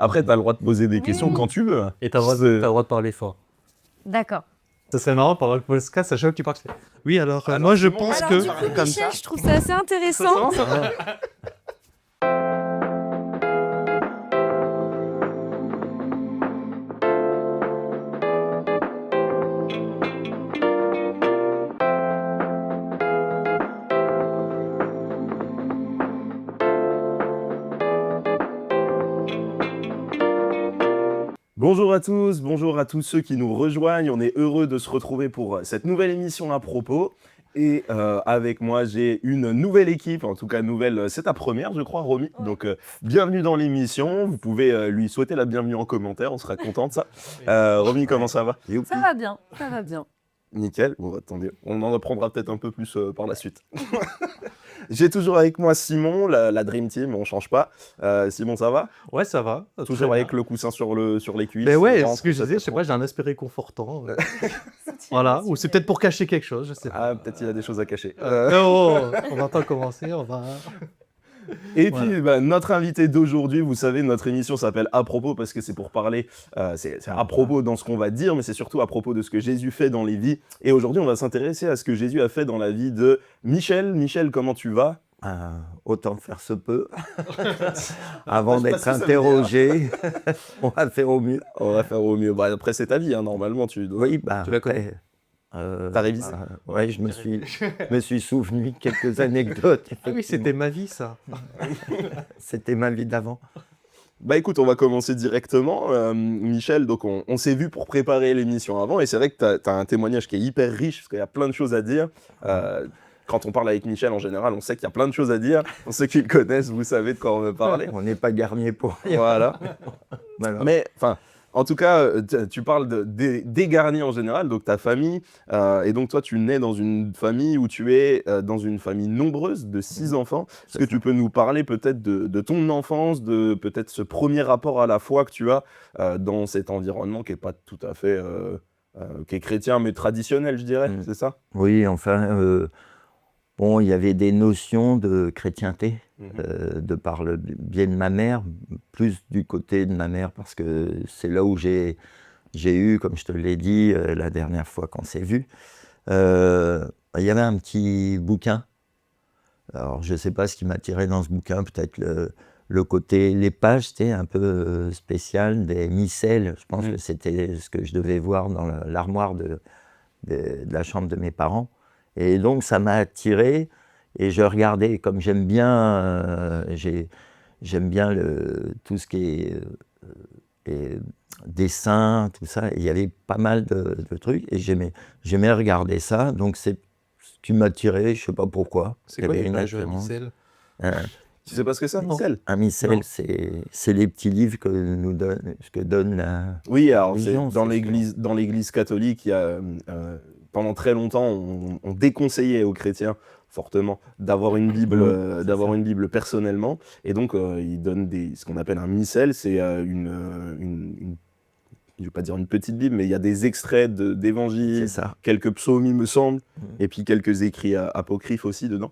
Après, t'as le droit de poser des Oui, questions oui. quand tu veux. Et t'as le droit de parler fort. D'accord. Ça serait marrant pendant le podcast, à chaque fois que tu parles. Oui, alors, Alors, moi je Simon, pense Alors que. du coup, Comme Michel, ça. je trouve ça assez intéressant. Bonjour à tous ceux qui nous rejoignent. On est heureux de se retrouver pour cette nouvelle émission à propos. Et avec moi, j'ai une nouvelle équipe, en tout cas nouvelle, c'est ta première, je crois, Romy. Ouais. Donc, bienvenue dans l'émission. Vous pouvez lui souhaiter la bienvenue en commentaire, on sera content de ça. Romy, comment ça va? Ça va bien, ça va bien. Nickel. Bon, attendez, on en apprendra peut-être un peu plus par la suite. J'ai toujours avec moi Simon, la Dream Team, on change pas. Simon, ça va? Ouais, ça va. Toujours très avec bien. le coussin sur les cuisses. Mais ouais, ventre, ce que je ça, disais, ça je sais prend. pas, j'ai un aspect réconfortant. Voilà, ou c'est peut-être pour cacher quelque chose, je sais pas. Ah, peut-être il a des choses à cacher. On va pas commencer, on va. Et Voilà. puis, notre invité d'aujourd'hui, vous savez, notre émission s'appelle À propos parce que c'est pour parler, c'est à propos dans ce qu'on va dire, mais c'est surtout à propos de ce que Jésus fait dans les vies. Et aujourd'hui, on va s'intéresser à ce que Jésus a fait dans la vie de Michel. Michel, comment tu vas? Autant faire se peut. Avant Je sais pas d'être ce que ça veut interrogé, on va faire au mieux. On va faire au mieux. Bah, après, c'est ta vie, hein, normalement. Tu dois... Oui, bah, Tu la connais. ouais. T'as révisé? Ouais, je me suis souvenu de quelques anecdotes. Ah oui, c'était ma vie, ça. C'était ma vie d'avant. Bah écoute, on va commencer directement. Michel, donc on s'est vu pour préparer l'émission avant, et c'est vrai que tu as un témoignage qui est hyper riche, parce qu'il y a plein de choses à dire. Quand on parle avec Michel, en général, on sait qu'il y a plein de choses à dire. Pour ceux qui le connaissent, vous savez de quoi on veut parler. On n'est pas garnier pour rien. Voilà. Voilà. Mais, enfin, en tout cas, tu parles des garnis en général, donc ta famille, et donc toi, tu nais dans une famille où tu es dans une famille nombreuse de 6 enfants. Est-ce que tu peux nous parler peut-être de ton enfance, de peut-être ce premier rapport à la foi que tu as dans cet environnement qui n'est pas tout à fait, qui est chrétien, mais traditionnel, je dirais, c'est ça? Oui, enfin, bon, il y avait des notions de chrétienté, de par le biais de ma mère, plus du côté de ma mère, parce que c'est là où j'ai eu, comme je te l'ai dit la dernière fois qu'on s'est vu, il y avait un petit bouquin. Alors, je ne sais pas ce qui m'a attiré dans ce bouquin, peut-être le côté, les pages, c'était un peu spécial, des missels. Je pense que c'était ce que je devais voir dans l'armoire de la chambre de mes parents. Et donc, ça m'a attiré, et je regardais, comme j'aime bien, tout ce qui est dessin, tout ça, et il y avait pas mal de trucs, et j'aimais regarder ça, donc c'est ce qui m'a attiré, je sais pas pourquoi. C'est quoi Il y avait les une pages attirance. micelles? Tu sais pas ce que c'est, un Non. missel? Un missel, c'est les petits livres que donne la... Oui, alors religion, dans c'est l'église catholique, il y a, pendant très longtemps, on déconseillait aux chrétiens fortement d'avoir une Bible personnellement, et donc ils donnent ce qu'on appelle un missel, c'est je vais pas dire une petite Bible, mais il y a des extraits d'évangiles, C'est ça. quelques psaumes, il me semble, et puis quelques écrits apocryphes aussi dedans.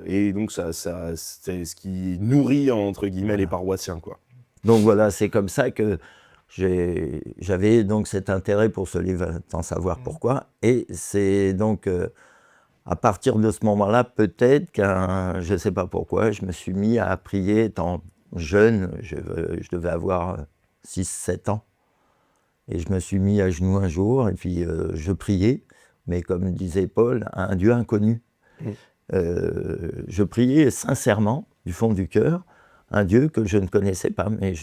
Et donc c'est ce qui nourrit, entre guillemets, les paroissiens, quoi. Donc voilà, c'est comme ça que j'avais donc cet intérêt pour ce livre, sans savoir pourquoi. Et c'est donc à partir de ce moment-là, peut-être je ne sais pas pourquoi, je me suis mis à prier étant jeune. Je devais avoir 6-7 ans. Et je me suis mis à genoux un jour, et puis je priais, mais comme disait Paul, un Dieu inconnu. Je priais sincèrement, du fond du cœur, un Dieu que je ne connaissais pas, mais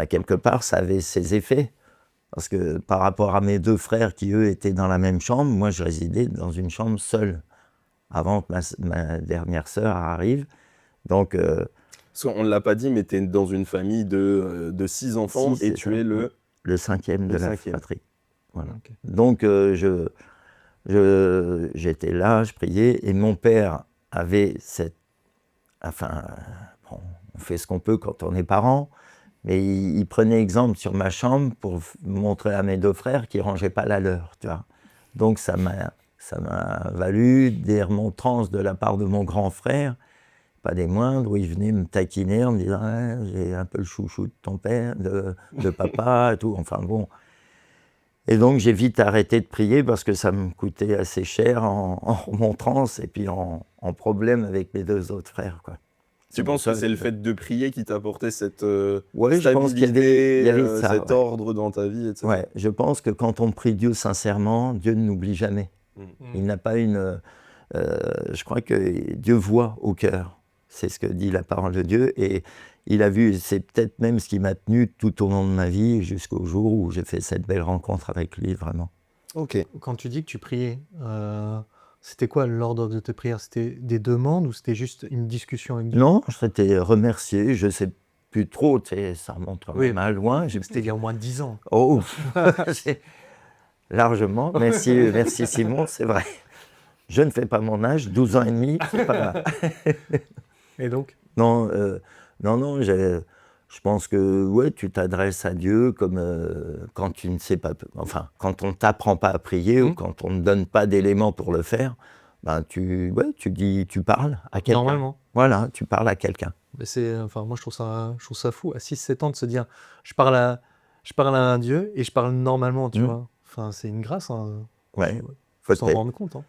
quelque part, ça avait ses effets. Parce que par rapport à mes 2 frères qui, eux, étaient dans la même chambre, moi, je résidais dans une chambre seule, avant que ma dernière sœur arrive. Donc, Parce qu'on ne l'a pas dit, mais tu es dans une famille de 6 enfants, Six, et c'est tu ça. es le... le 5e de Le la 5e. fratrie. Voilà. Ok. Donc, j'étais là, je priais, et mon père avait bon, on fait ce qu'on peut quand on est parent, mais il prenait exemple sur ma chambre pour montrer à mes 2 frères qu'ils ne rangeaient pas la leur, tu vois. Donc, ça m'a valu des remontrances de la part de mon grand frère pas des moindres, où il venait me taquiner en me disant ouais, j'ai un peu le chouchou de ton père, de papa et tout. Enfin bon. Et donc j'ai vite arrêté de prier parce que ça me coûtait assez cher en remontrance et puis en problème avec mes 2 autres frères, quoi. Tu penses que c'est le fait de prier qui t'a apporté cette Ouais, je pense qu'il y stabilité, avait ça, cet ouais. ordre dans ta vie, etc. Ouais, je pense que quand on prie Dieu sincèrement, Dieu ne n'oublie jamais. Il n'a pas une... je crois que Dieu voit au cœur. C'est ce que dit la parole de Dieu. Et il a vu, c'est peut-être même ce qui m'a tenu tout au long de ma vie jusqu'au jour où j'ai fait cette belle rencontre avec lui, vraiment. Ok. Quand tu dis que tu priais, c'était quoi l'ordre de tes prières? C'était des demandes ou c'était juste une discussion avec Dieu? Non, je t'ai remercié, je sais plus trop, tu sais, ça remonte quand même à loin. C'était il y a au moins 10 ans. Oh, c'est largement. Merci, merci Simon, c'est vrai. Je ne fais pas mon âge, 12 ans et demi, c'est pas grave. Et donc? Non, non, je pense que ouais, tu t'adresses à Dieu comme quand tu ne sais pas, enfin, quand on ne t'apprend pas à prier ou quand on ne donne pas d'éléments pour le faire, ben tu parles à quelqu'un. Normalement. Voilà, tu parles à quelqu'un. Mais enfin, moi je trouve ça fou, à 6-7 ans de se dire, je parle à un Dieu et je parle normalement, tu vois. Enfin, c'est une grâce, hein. Ouais, Faut s'en peut-être. rendre compte, hein.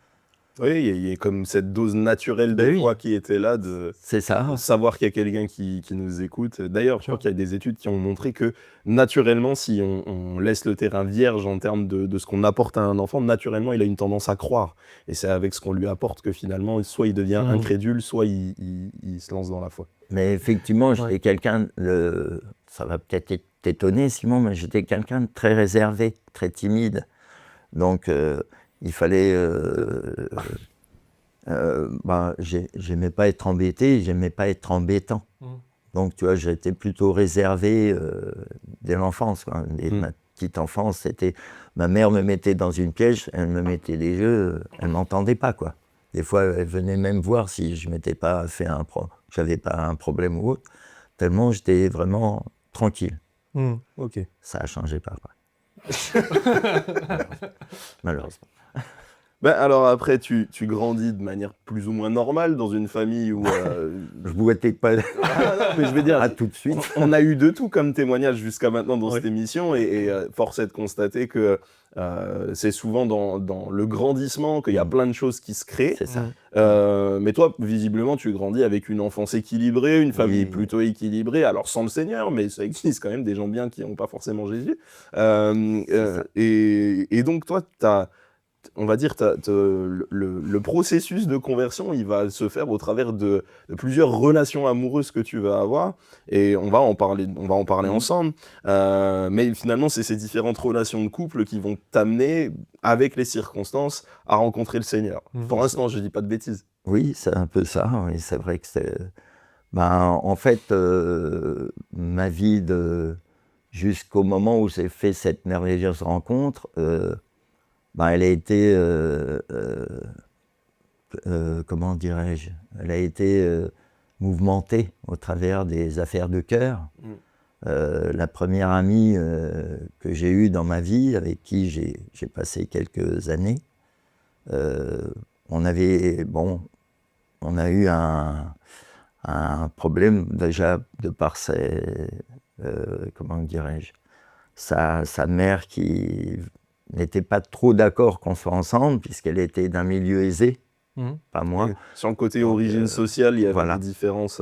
Oui, il y a comme cette dose naturelle de Ben oui. foi qui était là, de C'est ça. savoir qu'il y a quelqu'un qui nous écoute. D'ailleurs, je Sure. crois qu'il y a des études qui ont montré que naturellement, si on laisse le terrain vierge en termes de ce qu'on apporte à un enfant, naturellement, il a une tendance à croire. Et c'est avec ce qu'on lui apporte que finalement, soit il devient incrédule, soit il se lance dans la foi. Mais effectivement, j'étais Ouais. quelqu'un, ça va peut-être t'étonner Simon, mais j'étais quelqu'un de très réservé, très timide. Donc il fallait, j'aimais pas être embêté, j'aimais pas être embêtant. Donc tu vois, j'étais plutôt réservé dès l'enfance, quoi. Dès ma petite enfance, c'était, ma mère me mettait dans une pièce, elle me mettait des jeux, elle m'entendait pas, quoi. Des fois, elle venait même voir si je m'étais pas fait j'avais pas un problème ou autre, tellement j'étais vraiment tranquille. Ok. Ça a changé pas, quoi. Malheureusement. Ben alors après, tu grandis de manière plus ou moins normale dans une famille où... Je boitais pas Ah non, mais je veux dire, à tout de suite. on a eu de tout comme témoignage jusqu'à maintenant dans cette émission et force est de constater que c'est souvent dans le grandissement qu'il y a plein de choses qui se créent. C'est ça. Mais toi, visiblement, tu grandis avec une enfance équilibrée, une famille Oui. plutôt équilibrée, alors sans le Seigneur, mais ça existe quand même des gens bien qui n'ont pas forcément Jésus. ça. Et donc toi, on va dire, le processus de conversion, il va se faire au travers de plusieurs relations amoureuses que tu vas avoir, et on va en parler ensemble. Mais finalement, c'est ces différentes relations de couple qui vont t'amener, avec les circonstances, à rencontrer le Seigneur. Pour l'instant, je dis pas de bêtises. Oui, c'est un peu ça. Oui, c'est vrai que c'est. Ben, en fait, ma vie jusqu'au moment où j'ai fait cette merveilleuse rencontre, ben, elle a été, comment dirais-je, elle a été mouvementée au travers des affaires de cœur. La première amie que j'ai eue dans ma vie, avec qui j'ai passé quelques années, on a eu un problème déjà de par comment dirais-je, sa mère qui n'était pas trop d'accord qu'on soit ensemble, puisqu'elle était d'un milieu aisé, pas moi. Sur le côté origine sociale, il y avait voilà. des différences.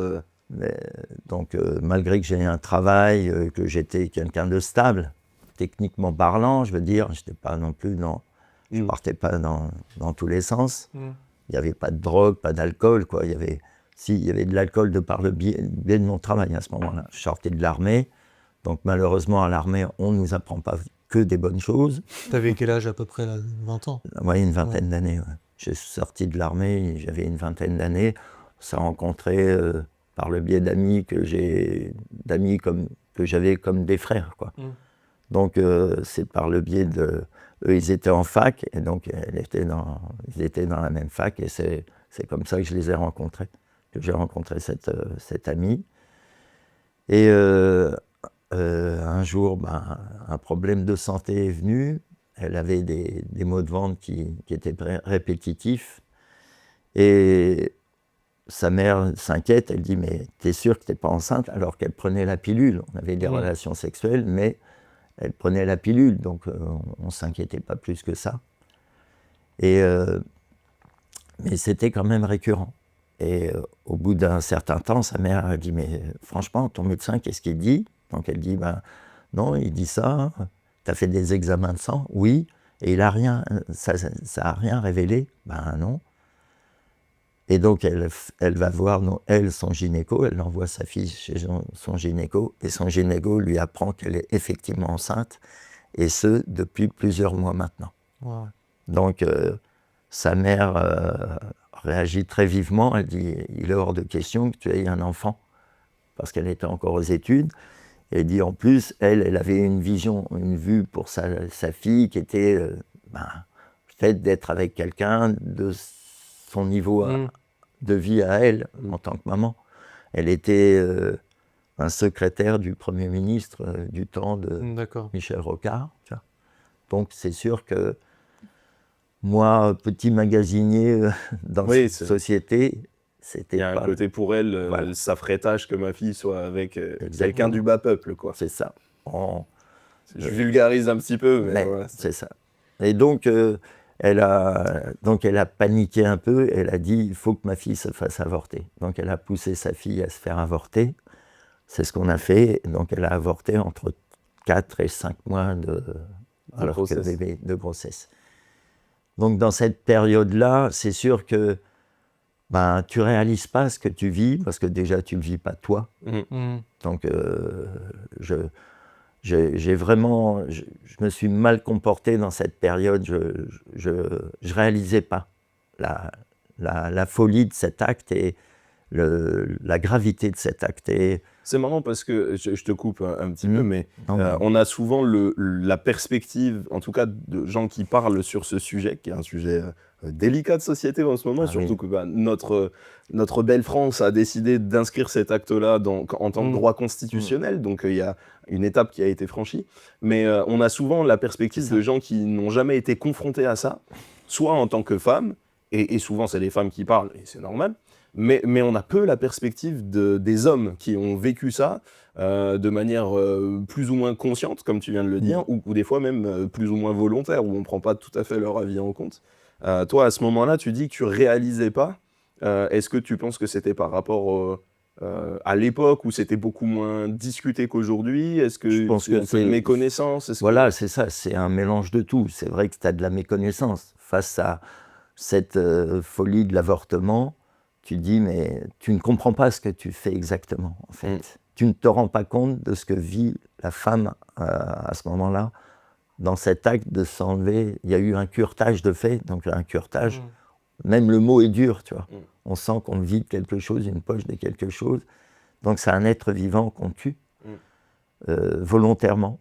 Donc, malgré que j'ai un travail, que j'étais quelqu'un de stable, techniquement parlant, je veux dire, j'étais pas non plus je partais pas dans tous les sens. Il n'y avait pas de drogue, pas d'alcool, quoi. Il y avait de l'alcool de par le biais de mon travail à ce moment-là. Je sortais de l'armée, donc malheureusement à l'armée, on ne nous apprend pas que des bonnes choses. T'avais quel âge à peu près là? 20 ans? Oui, une vingtaine d'années. Ouais. Je suis sorti de l'armée, j'avais une vingtaine d'années. On s'est rencontrés par le biais d'amis que j'avais comme des frères, quoi. Donc c'est par le biais de... Eux, ils étaient en fac, et donc ils étaient dans la même fac, et c'est comme ça que je les ai rencontrés, que j'ai rencontré cette amie. Et un jour, un problème de santé est venu. Elle avait des maux de ventre qui étaient répétitifs. Et sa mère s'inquiète, elle dit « mais t'es sûr que t'es pas enceinte ?» alors qu'elle prenait la pilule. On avait des relations sexuelles, mais elle prenait la pilule, donc on ne s'inquiétait pas plus que ça. Mais c'était quand même récurrent. Et au bout d'un certain temps, sa mère a dit « mais franchement, ton médecin, qu'est-ce qu'il dit ?» Donc elle dit « non, il dit ça, t'as fait des examens de sang ?»« Oui. » Et il a rien, ça a rien révélé. Ben non. Et donc elle va voir son gynéco, elle envoie sa fille chez son gynéco, et son gynéco lui apprend qu'elle est effectivement enceinte, et ce, depuis plusieurs mois maintenant. Wow. Donc sa mère réagit très vivement, elle dit « il est hors de question que tu aies un enfant », parce qu'elle était encore aux études. Et elle dit en plus, elle avait une vue pour sa fille qui était le fait d'être avec quelqu'un de son niveau de vie à elle, en tant que maman. Elle était un secrétaire du Premier ministre du temps de Michel Rocard. Tu vois. Donc c'est sûr que moi, petit magasinier dans cette société, c'était. Il y a un côté pour elle, voilà. Ça ferait tâche que ma fille soit avec quelqu'un du bas peuple, quoi. C'est ça. Je vulgarise un petit peu, mais voilà, c'est ça. Et donc, elle a paniqué un peu, elle a dit « il faut que ma fille se fasse avorter ». Donc elle a poussé sa fille à se faire avorter, c'est ce qu'on a fait, donc elle a avorté entre 4 et 5 mois de grossesse. Donc dans cette période-là, c'est sûr que tu ne réalises pas ce que tu vis, parce que déjà tu ne le vis pas toi. Donc je me suis mal comporté dans cette période, je réalisais pas la folie de cet acte et la gravité de cet acte. Et c'est marrant parce que, je te coupe un petit peu, mais on a souvent la perspective, en tout cas de gens qui parlent sur ce sujet, qui est un sujet délicat de société en ce moment, surtout que notre belle France a décidé d'inscrire cet acte-là en tant que droit constitutionnel, donc il y a une étape qui a été franchie, mais on a souvent la perspective de gens qui n'ont jamais été confrontés à ça, soit en tant que femmes, et souvent c'est les femmes qui parlent, et c'est normal, mais on a peu la perspective des hommes qui ont vécu ça de manière plus ou moins consciente, comme tu viens de le dire, ou des fois même plus ou moins volontaire, où on ne prend pas tout à fait leur avis en compte. Toi, à ce moment-là, tu dis que tu ne réalisais pas. Est-ce que tu penses que c'était par rapport à l'époque où c'était beaucoup moins discuté qu'aujourd'hui? Est-ce que c'est une méconnaissance? Voilà, c'est ça, c'est un mélange de tout. C'est vrai que tu as de la méconnaissance face à cette folie de l'avortement. Tu dis, mais tu ne comprends pas ce que tu fais exactement, en fait. Tu ne te rends pas compte de ce que vit la femme à ce moment-là. Dans cet acte de s'enlever, il y a eu un curetage de fait, donc un curetage, même le mot est dur, tu vois. On sent qu'on vide quelque chose, une poche de quelque chose. Donc c'est un être vivant qu'on tue, volontairement.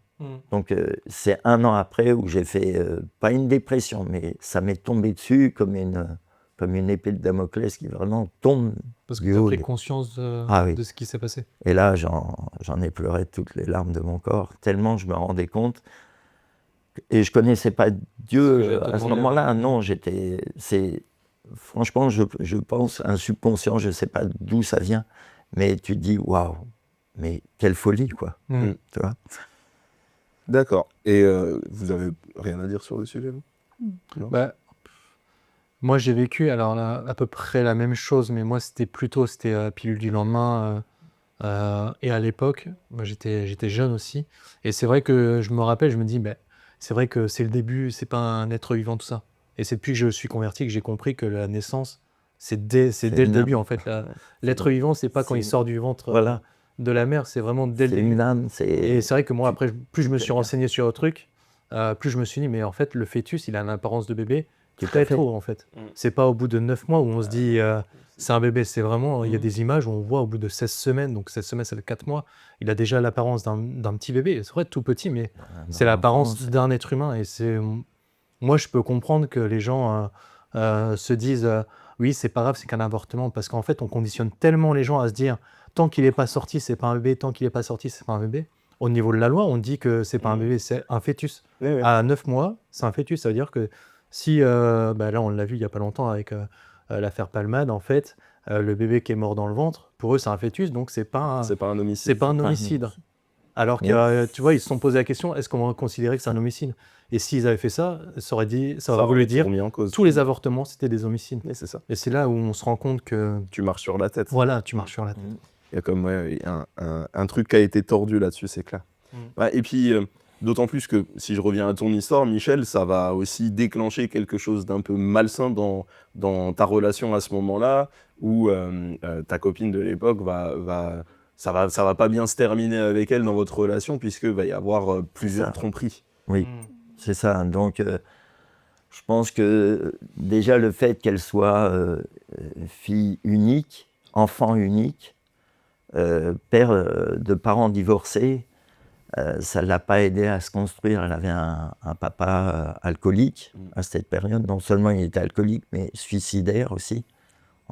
Donc c'est 1 an après où j'ai fait, pas une dépression, mais ça m'est tombé dessus comme une épée de Damoclès qui vraiment tombe. Parce que tu as pris conscience de ce qui s'est passé. Et là, j'en ai pleuré toutes les larmes de mon corps, tellement je me rendais compte. Et je ne connaissais pas Dieu à ce moment-là. Non, franchement, je pense, un subconscient, je ne sais pas d'où ça vient, mais tu te dis, waouh, mais quelle folie, quoi. Tu vois. D'accord. Et vous avez rien à dire sur le sujet, vous? Moi, j'ai vécu alors là, à peu près la même chose, mais moi, c'était pilule du lendemain. Et à l'époque, moi, j'étais jeune aussi. Et c'est vrai que je me rappelle, je me dis, c'est vrai que c'est le début, c'est pas un être vivant, tout ça. Et c'est depuis que je suis converti que j'ai compris que la naissance, c'est dès le début, en fait. L'être vivant, c'est pas quand il sort du ventre de la mère, c'est vraiment dès le début. C'est une âme. Et c'est vrai que moi, après, plus je me suis renseigné sur le truc, plus je me suis dit, mais en fait, le fœtus, il a l'apparence de bébé qui est pas trop, en fait. C'est pas au bout de 9 mois où on se dit, c'est un bébé. C'est vraiment, il y a des images où on voit au bout de 16 semaines, donc 16 semaines, c'est 4 mois, il a déjà l'apparence d'un petit bébé. C'est vrai, tout petit, mais c'est l'apparence d'un être humain. Et moi, je peux comprendre que les gens se disent, oui, c'est pas grave, c'est qu'un avortement, parce qu'en fait, on conditionne tellement les gens à se dire, tant qu'il n'est pas sorti, c'est pas un bébé, tant qu'il n'est pas sorti, c'est pas un bébé. Au niveau de la loi, on dit que c'est pas un bébé, c'est un fœtus. Oui. À 9 mois, c'est un fœtus, ça veut dire que si, là, on l'a vu il y a pas longtemps avec l'affaire Palmade, en fait, le bébé qui est mort dans le ventre, pour eux, c'est un fœtus, donc c'est pas C'est pas un homicide. c'est pas un homicide. Alors que, tu vois, ils se sont posé la question, est-ce qu'on va considérer que c'est un homicide? Et s'ils avaient fait ça, ça aurait voulu dire remis en cause. tous les avortements, c'était des homicides. Mais c'est ça. Et c'est là où on se rend compte que, Tu marches sur la tête. voilà, tu marches sur la tête. Il y a comme un truc qui a été tordu là-dessus, c'est clair. Ouais, et puis, d'autant plus que si je reviens à ton histoire, Michel, ça va aussi déclencher quelque chose d'un peu malsain dans ta relation à ce moment-là, où ta copine de l'époque ça va pas bien se terminer avec elle dans votre relation, puisque va y avoir plusieurs tromperies. Oui, c'est ça. Donc, je pense que déjà le fait qu'elle soit fille unique, enfant unique, père de parents divorcés, ça ne l'a pas aidé à se construire. Elle avait un papa alcoolique à cette période. Non seulement il était alcoolique, mais suicidaire aussi.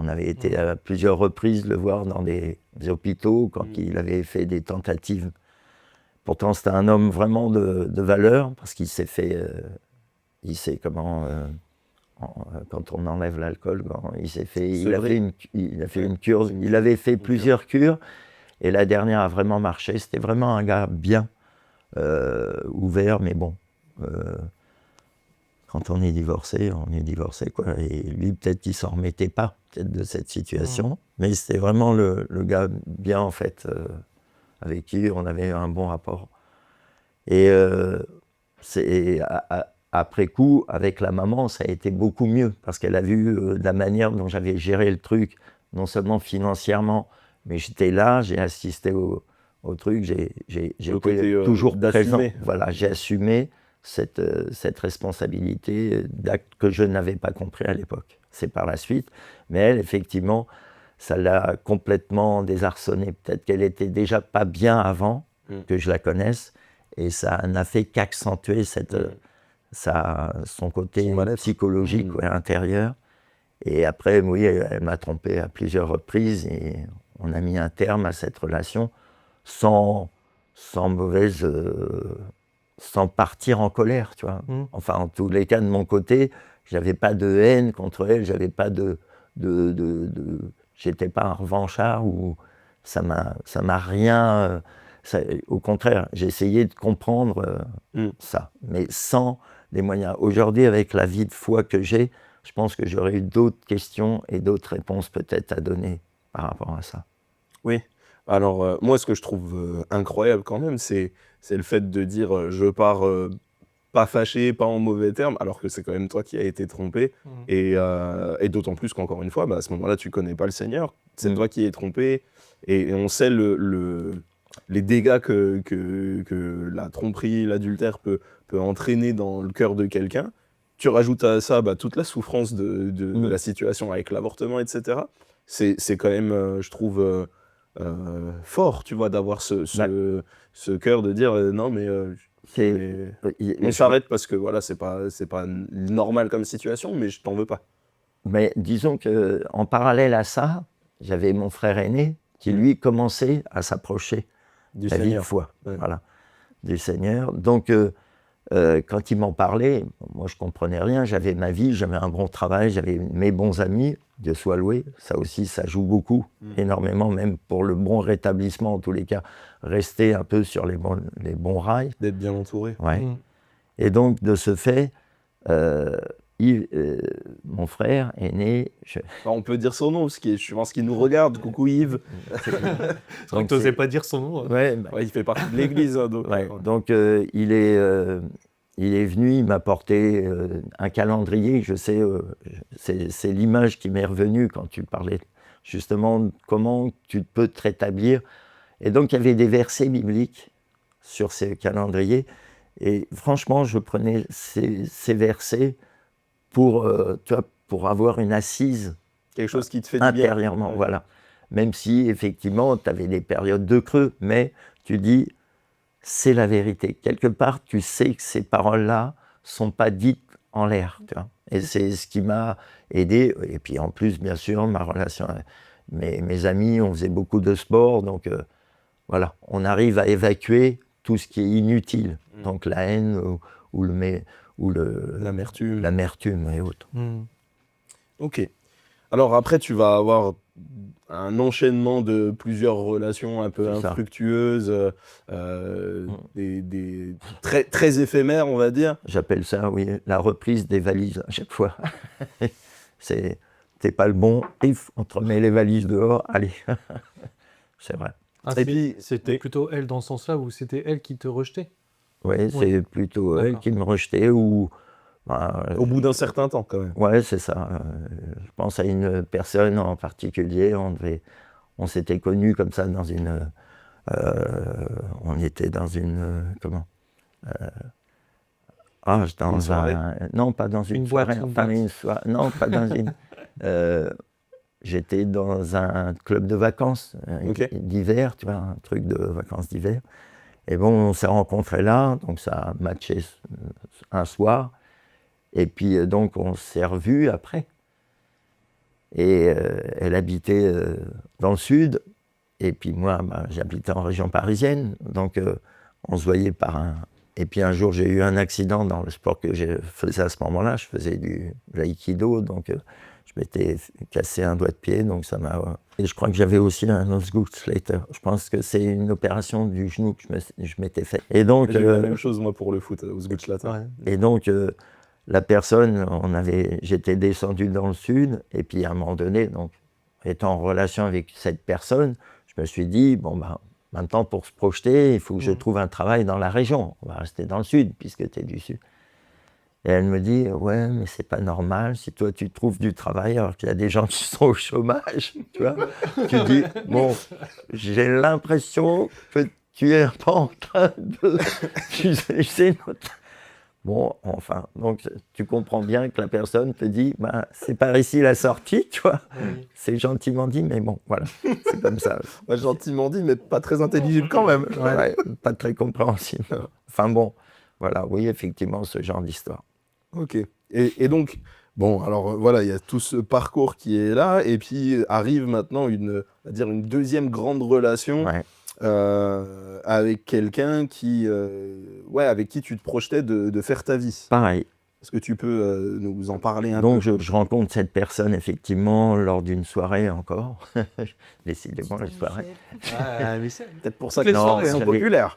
On avait été à plusieurs reprises le voir dans des hôpitaux quand il avait fait des tentatives. Pourtant, c'était un homme vraiment de valeur, parce qu'il s'est fait... il sait comment... quand on enlève l'alcool, il a fait une cure. Il avait fait plusieurs cures, et la dernière a vraiment marché. C'était vraiment un gars bien, ouvert, mais bon... quand on est divorcé, quoi. Et lui, peut-être qu'il s'en remettait pas, peut-être, de cette situation. Mais c'était vraiment le gars bien, en fait, avec qui on avait un bon rapport. Et après coup, avec la maman, ça a été beaucoup mieux, parce qu'elle a vu la manière dont j'avais géré le truc, non seulement financièrement, mais j'étais là, j'ai assisté au truc, j'ai été toujours présent. Voilà, j'ai assumé cette responsabilité d'acte que je n'avais pas compris à l'époque. C'est par la suite. Mais elle, effectivement, ça l'a complètement désarçonnée. Peut-être qu'elle était déjà pas bien avant que je la connaisse, et ça n'a fait qu'accentuer son côté psychologique intérieur. Et après, oui, elle m'a trompé à plusieurs reprises, et on a mis un terme à cette relation sans partir en colère, tu vois. Enfin, en tous les cas, de mon côté, j'avais pas de haine contre elle, j'avais pas j'étais pas un revanchard, ou ça m'a rien... au contraire, j'ai essayé de comprendre ça, mais sans les moyens. Aujourd'hui, avec la vie de foi que j'ai, je pense que j'aurais eu d'autres questions et d'autres réponses peut-être à donner par rapport à ça. Oui. Alors, moi, ce que je trouve incroyable quand même, c'est le fait de dire je pars pas fâché, pas en mauvais termes, alors que c'est quand même toi qui as été trompé. Et d'autant plus qu'encore une fois, à ce moment-là, tu connais pas le Seigneur, c'est toi qui es trompé, et on sait les dégâts que la tromperie, l'adultère peut entraîner dans le cœur de quelqu'un. Tu rajoutes à ça toute la souffrance de la situation avec l'avortement, etc. C'est quand même, je trouve... fort, tu vois, d'avoir ce cœur de dire non, mais on s'arrête parce que voilà, c'est pas normal comme situation, mais je t'en veux pas. Mais disons qu'en parallèle à ça, j'avais mon frère aîné qui lui commençait à s'approcher Du la vie de Seigneur. foi, voilà, du Seigneur. Donc quand il m'en parlait, moi je comprenais rien, j'avais ma vie, j'avais un bon travail, j'avais mes bons amis, Dieu soit loué, ça aussi ça joue beaucoup, énormément, même pour le bon rétablissement en tous les cas, rester un peu sur les bons rails. D'être bien entouré. Ouais. Et donc de ce fait, Yves, mon frère aîné... Enfin, on peut dire son nom, parce je pense qu'il nous regarde. Coucou Yves. C'est vrai que tu n'osais pas dire son nom. Ouais, il fait partie de l'église. Donc, donc il est venu, il m'a apporté un calendrier. Je sais, c'est l'image qui m'est revenue quand tu parlais justement de comment tu peux te rétablir. Et donc il y avait des versets bibliques sur ces calendriers. Et franchement, je prenais ces versets pour avoir une assise. Quelque chose qui te fait du bien. Intérieurement, voilà. Même si, effectivement, tu avais des périodes de creux, mais tu dis, c'est la vérité. Quelque part, tu sais que ces paroles-là ne sont pas dites en l'air. Tu vois. Et c'est ce qui m'a aidé. Et puis, en plus, bien sûr, ma relation avec mes amis, on faisait beaucoup de sport. Donc, voilà, on arrive à évacuer tout ce qui est inutile. Donc, la haine ou l'amertume et autres. Ok. Alors après, tu vas avoir un enchaînement de plusieurs relations un peu C'est ça. infructueuses, très, très éphémères, on va dire. J'appelle ça, oui, la reprise des valises à chaque fois. T'es pas le bon, pif, on te remet les valises dehors, allez. C'est vrai. Ah, Et puis, c'était oui. plutôt elle dans ce sens-là ou c'était elle qui te rejetait? Oui, c'est plutôt elle D'accord. qui me rejetait ou... bah, Au bout d'un certain temps, quand même. ouais, c'est ça. Je pense à une personne en particulier. On s'était connus comme ça dans une... on était dans une... comment dans Une soirée. non, pas dans une soirée. Une Enfin, boîte. non, pas dans une... j'étais dans un club de vacances Ok. d'hiver, tu vois, un truc de vacances d'hiver. Et bon, on s'est rencontrés là, donc ça a matché un soir. Et puis donc on s'est revus après. Et elle habitait dans le sud, et puis moi, j'habitais en région parisienne, donc on se voyait par un... Et puis un jour, j'ai eu un accident dans le sport que je faisais à ce moment-là, je faisais de l'aïkido, donc je m'étais cassé un doigt de pied, donc ça m'a... Et je crois que j'avais aussi un Osgood-Slater. Je pense que c'est une opération du genou que je m'étais fait. Et donc... J'ai eu la même chose, moi, pour le foot, au Sgutschlatter. Ouais. Et donc, la personne, j'étais descendu dans le sud, et puis à un moment donné, donc, étant en relation avec cette personne, je me suis dit, bon, maintenant pour se projeter, il faut que je trouve un travail dans la région. On va rester dans le sud, puisque tu es du sud. Et elle me dit, ouais, mais c'est pas normal, si toi tu trouves du travail alors qu'il y a des gens qui sont au chômage, tu vois. Tu dis, bon, j'ai l'impression que tu es pas en train de... C'est notre... Bon, enfin, donc tu comprends bien que la personne te dit, c'est par ici la sortie, tu vois. Oui. C'est gentiment dit, mais bon, voilà, c'est comme ça. Ouais, gentiment dit, mais pas très intelligible quand même. Ouais, pas très compréhensible. Enfin bon, voilà, oui, effectivement, ce genre d'histoire. Ok. Et donc, bon, alors voilà, il y a tout ce parcours qui est là, et puis arrive maintenant on va dire une deuxième grande relation Ouais. avec quelqu'un avec qui tu te projetais de faire ta vie. Pareil. Est-ce que tu peux nous en parler un Donc peu? je rencontre cette personne effectivement lors d'une soirée encore. Décidément, les soirées. Ah, mais c'est... Peut-être pour ça Toutes que les les soirées, soirées sont j'avais- populaires.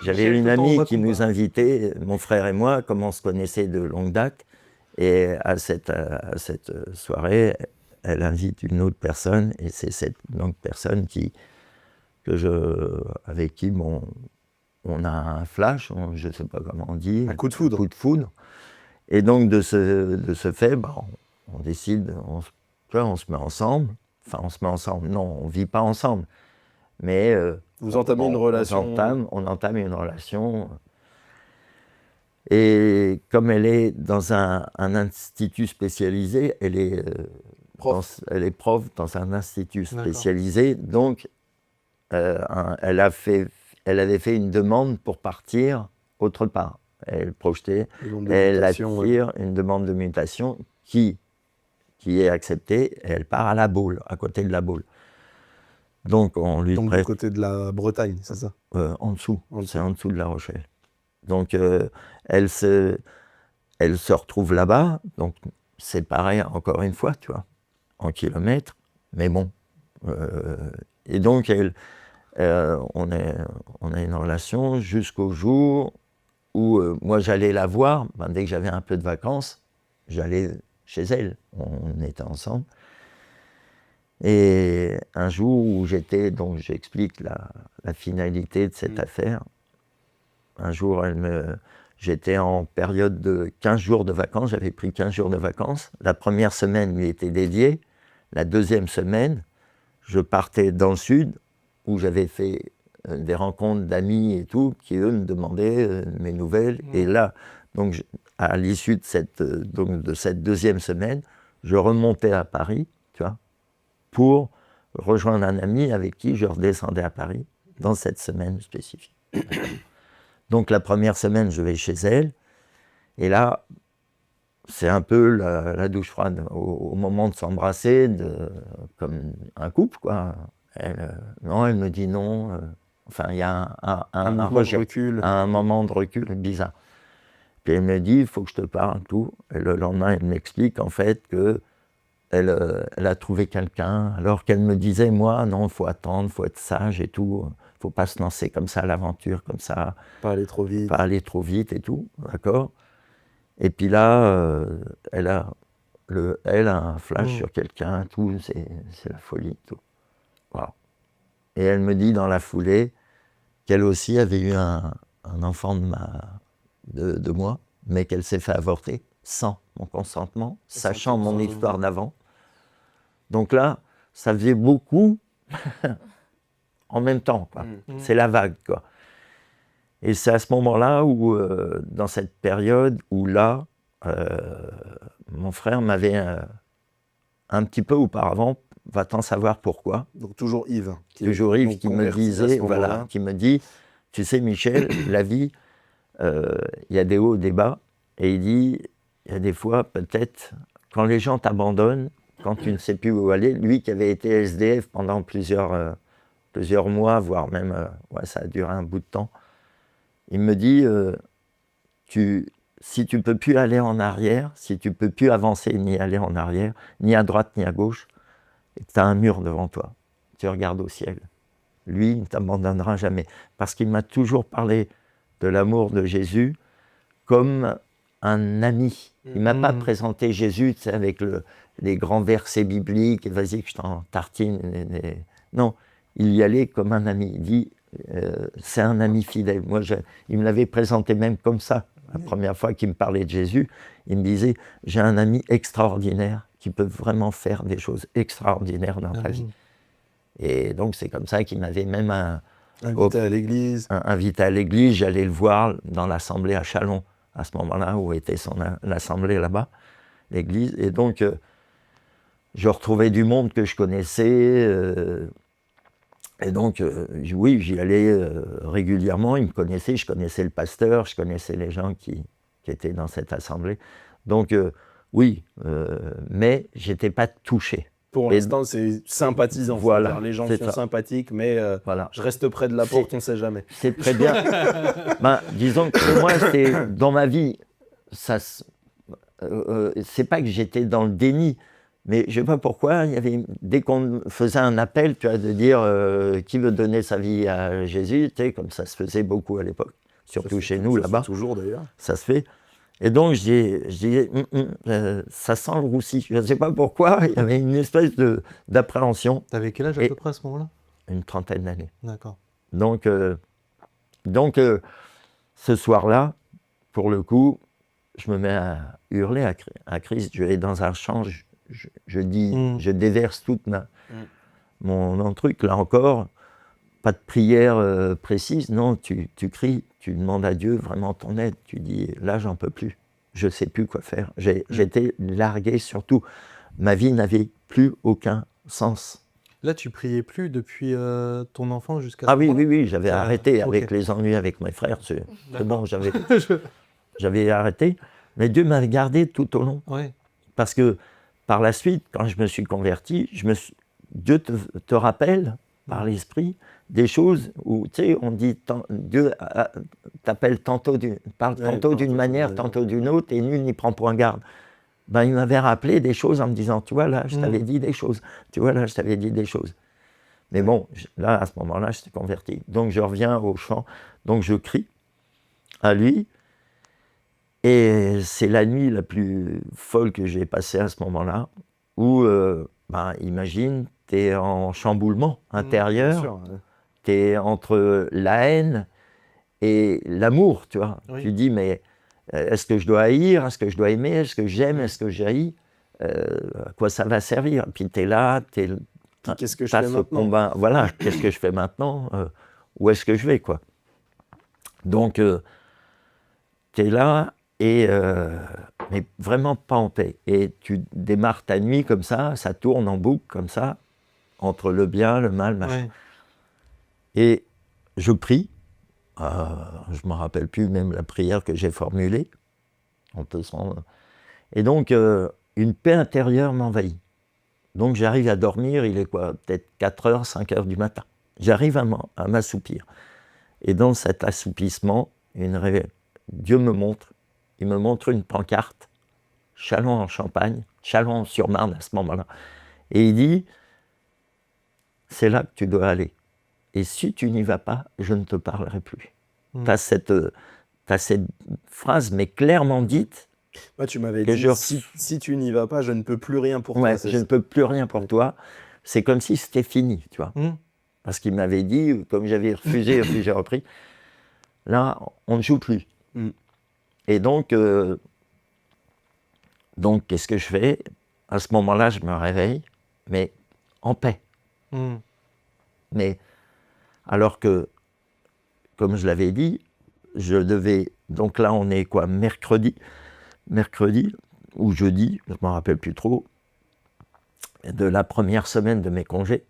J'avais J'ai une tout le temps amie au qui combat. nous invitait, mon frère et moi, comme on se connaissait de longue date. Et à cette soirée, elle invite une autre personne, et c'est cette autre personne avec qui on a un flash, je ne sais pas comment on dit. Un coup de foudre. Un coup de foudre. Et donc de ce fait, on décide, on se met ensemble. Enfin, on se met ensemble, non, on ne vit pas ensemble. Mais Vous entamez une relation. on entame une relation. Et comme elle est dans un institut spécialisé, elle est elle est prof dans un institut D'accord. spécialisé. Donc, elle avait fait une demande pour partir autre part. Elle projetait, Demande de elle mutation, ouais. attire une demande de mutation qui est acceptée, et elle part à La Baule, à côté de La Baule. Donc, on lui Donc du prête côté de la Bretagne, c'est ça? en dessous, En dessous. c'est en dessous de La Rochelle. Donc, elle se retrouve là-bas, donc c'est pareil encore une fois, tu vois, en kilomètres, mais bon. Et donc, on a une relation jusqu'au jour où moi j'allais la voir, dès que j'avais un peu de vacances, j'allais chez elle, on était ensemble. Et un jour où donc j'explique la finalité de cette affaire, un jour j'étais en période de 15 jours de vacances, j'avais pris 15 jours de vacances, la première semaine lui était dédiée, la deuxième semaine, je partais dans le sud, où j'avais fait des rencontres d'amis et tout, qui eux me demandaient mes nouvelles. Et là, donc, à l'issue de cette deuxième semaine, je remontais à Paris, tu vois, pour rejoindre un ami avec qui je redescendais à Paris dans cette semaine spécifique. Donc la première semaine, je vais chez elle, et là, c'est un peu la douche froide. Au moment de s'embrasser, comme un couple, quoi. Elle me dit non. Enfin, il y a un moment de recul. un moment de recul bizarre. Puis elle me dit, il faut que je te parle, tout. Et le lendemain, elle m'explique en fait que elle a trouvé quelqu'un, alors qu'elle me disait, moi, non, il faut attendre, il faut être sage et tout, il faut pas se lancer comme ça à l'aventure, comme ça, Pas aller trop vite. pas aller trop vite et tout, d'accord. Et puis là, elle a un flash sur quelqu'un, tout, c'est la folie, tout. Wow. Et elle me dit dans la foulée qu'elle aussi avait eu un enfant de moi, mais qu'elle s'est fait avorter sans mon consentement, sachant mon histoire d'avant. Donc là, ça faisait beaucoup en même temps, quoi. C'est la vague, quoi. Et c'est à ce moment-là où, dans cette période où là, mon frère m'avait un petit peu auparavant, va-t-en savoir pourquoi. Donc toujours Yves. Toujours Yves donc qui me converti à disait, ce moment-là. voilà, qui me dit, tu sais Michel, la vie, il y a des hauts, des bas, et il dit, il y a des fois peut-être, quand les gens t'abandonnent, quand tu ne sais plus où aller, lui qui avait été SDF pendant plusieurs mois, voire même, ouais, ça a duré un bout de temps, il me dit, si tu ne peux plus aller en arrière, si tu ne peux plus avancer ni aller en arrière, ni à droite ni à gauche, et que tu as un mur devant toi, tu regardes au ciel. Lui, il ne t'abandonnera jamais. Parce qu'il m'a toujours parlé de l'amour de Jésus comme un ami. Il ne m'a pas présenté Jésus, tu sais, avec les grands versets bibliques, et vas-y que je t'en tartine. Non, il y allait comme un ami. Il dit, c'est un ami fidèle. Moi, il me l'avait présenté même comme ça. La première fois qu'il me parlait de Jésus, il me disait, j'ai un ami extraordinaire qui peut vraiment faire des choses extraordinaires dans ta vie. Et donc, c'est comme ça qu'il m'avait même Invité à l'église. Invité à l'église. J'allais le voir dans l'assemblée à Châlons, à ce moment-là, où était l'assemblée là-bas, l'église. Et donc, je retrouvais du monde que je connaissais. Et donc, oui, j'y allais régulièrement. Il me connaissait, je connaissais le pasteur, je connaissais les gens qui étaient dans cette assemblée. Donc, oui, mais je n'étais pas touché. Pour l'instant, c'est sympathisant. Voilà, les gens c'est sont ça. sympathiques, mais Voilà. je reste près de la porte, on ne sait jamais. C'est très bien. Ben, disons que pour moi, dans ma vie, c'est pas que j'étais dans le déni, mais je ne sais pas pourquoi, dès qu'on faisait un appel, tu vois, de dire qui veut donner sa vie à Jésus, tu sais, comme ça se faisait beaucoup à l'époque, surtout chez nous, là-bas. Toujours d'ailleurs. Ça se fait. Et donc, je disais, ça sent le roussi. Je ne sais pas pourquoi, il y avait une espèce d'appréhension. T'avais quel âge à peu près à ce moment-là? Une trentaine d'années. D'accord. Donc, ce soir-là, pour le coup, je me mets à hurler à Christ. Je vais dans un champ, je dis, je déverse toute mon truc. Là encore, pas de prière précise. Non, tu cries, tu demandes à Dieu vraiment ton aide. Tu dis, là, j'en peux plus. Je ne sais plus quoi faire. J'étais largué surtout. Ma vie n'avait plus aucun sens. Là, tu priais plus depuis ton enfance jusqu'à Ah ce oui, moment-là? oui, j'avais arrêté ok. avec les ennuis avec mes frères. C'est bon, j'avais arrêté. Mais Dieu m'avait gardé tout au long. Ouais. Parce que par la suite, quand je me suis converti, Dieu te rappelle par l'esprit des choses où, tu sais, on dit, Dieu t'appelle parle tantôt d'une manière, tantôt d'une autre, et nul n'y prend point garde. Ben, il m'avait rappelé des choses en me disant, tu vois, là, je t'avais dit des choses. Tu vois, là, je t'avais dit des choses. Mais bon, là, à ce moment-là, je suis converti. Donc, je reviens au chant. Donc, je crie à lui. Et c'est la nuit la plus folle que j'ai passée à ce moment-là, où, imagine, tu es en chamboulement intérieur, tu es entre la haine et l'amour, tu vois. Oui. Tu dis, mais est-ce que je dois haïr, est-ce que je dois aimer, est-ce que j'aime, est-ce que j'haïs, à quoi ça va servir? Puis tu es là, qu'est-ce que je fais maintenant? combat, voilà, qu'est-ce que je fais maintenant, où est-ce que je vais, quoi. Donc, tu es là, mais vraiment pas en paix. Et tu démarres ta nuit comme ça tourne en boucle comme ça, entre le bien, le mal, machin. Ouais. Et je prie, je ne me rappelle plus même la prière que j'ai formulée. Et donc, une paix intérieure m'envahit. Donc j'arrive à dormir, il est quoi, peut-être 4h, 5h du matin. J'arrive à m'assoupir. Et dans cet assoupissement, Dieu me montre une pancarte, Châlons en Champagne, Chalon-sur-Marne à ce moment-là. Et il dit, c'est là que tu dois aller. Et si tu n'y vas pas, je ne te parlerai plus. T'as cette phrase, mais clairement dite. Ouais, tu m'avais Que dit, si tu n'y vas pas, je ne peux plus rien pour Ouais, toi. je ne peux plus rien pour toi. C'est comme si c'était fini, tu vois. Mm. Parce qu'il m'avait dit, comme j'avais refusé à plusieurs reprises, là, on ne joue plus. Mm. Et donc, qu'est-ce que je fais? À ce moment-là, je me réveille, mais en paix. Mm. Mais alors que, comme je l'avais dit, je devais... Donc là, on est quoi? Mercredi ou jeudi, je ne me rappelle plus trop, de la première semaine de mes congés.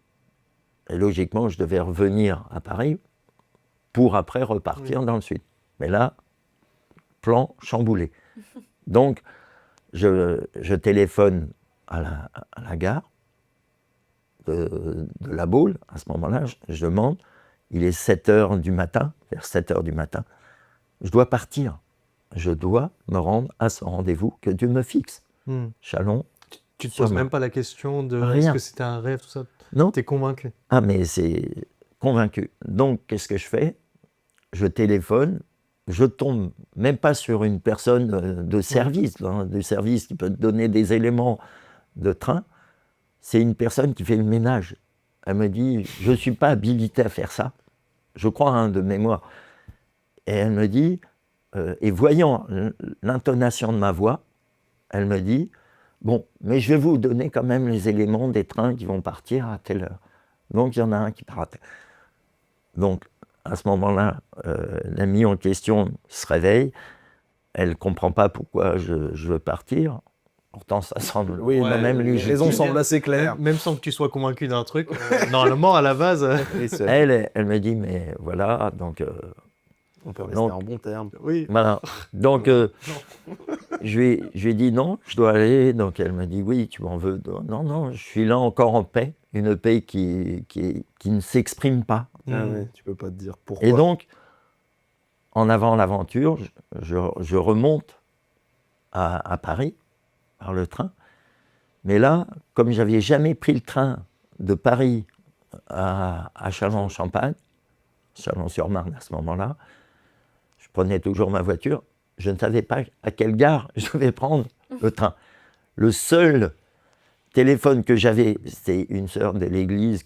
Et logiquement, je devais revenir à Paris pour après repartir dans le sud. Mais là, plan chamboulé. Donc, je téléphone à la gare de La Baule. À ce moment-là, je demande, il est 7h du matin, vers 7h du matin, je dois partir. Je dois me rendre à ce rendez-vous que Dieu me fixe. Mm. Chalon. Tu te poses même pas la question de est-ce Rien. que c'était un rêve, tout ça? Non. T'es convaincu? Ah, mais c'est convaincu. Donc, qu'est-ce que je fais? Je téléphone, je tombe même pas sur une personne de service, de service qui peut te donner des éléments de train. C'est une personne qui fait le ménage. Elle me dit, je ne suis pas habilité à faire ça. Je crois, de mémoire. Et elle me dit, et voyant l'intonation de ma voix, elle me dit, bon, mais je vais vous donner quand même les éléments des trains qui vont partir à telle heure. Donc, il y en a un qui part à telle heure. Donc, à ce moment-là, l'amie en question se réveille. Elle ne comprend pas pourquoi je veux partir. Pourtant, ça semble Oui, Ouais, même les les légitime. raisons semblent assez claires. Même sans que tu sois convaincu d'un truc, normalement, à la base. Elle me dit, mais voilà, donc... On peut rester Donc, en bon terme. Oui. voilà. Donc, je lui ai dit non, je dois aller. Donc, elle me dit, oui, tu m'en veux. Non, non, je suis là encore en paix. Une paix qui ne s'exprime pas. Ah ouais, tu peux pas te dire pourquoi. Et donc, en avant l'aventure, je remonte à Paris par le train. Mais là, comme je n'avais jamais pris le train de Paris à Châlons-en-Champagne, Chalon-sur-Marne à ce moment-là, je prenais toujours ma voiture. Je ne savais pas à quelle gare je devais prendre le train. Le seul téléphone que j'avais, c'était une sœur de l'église,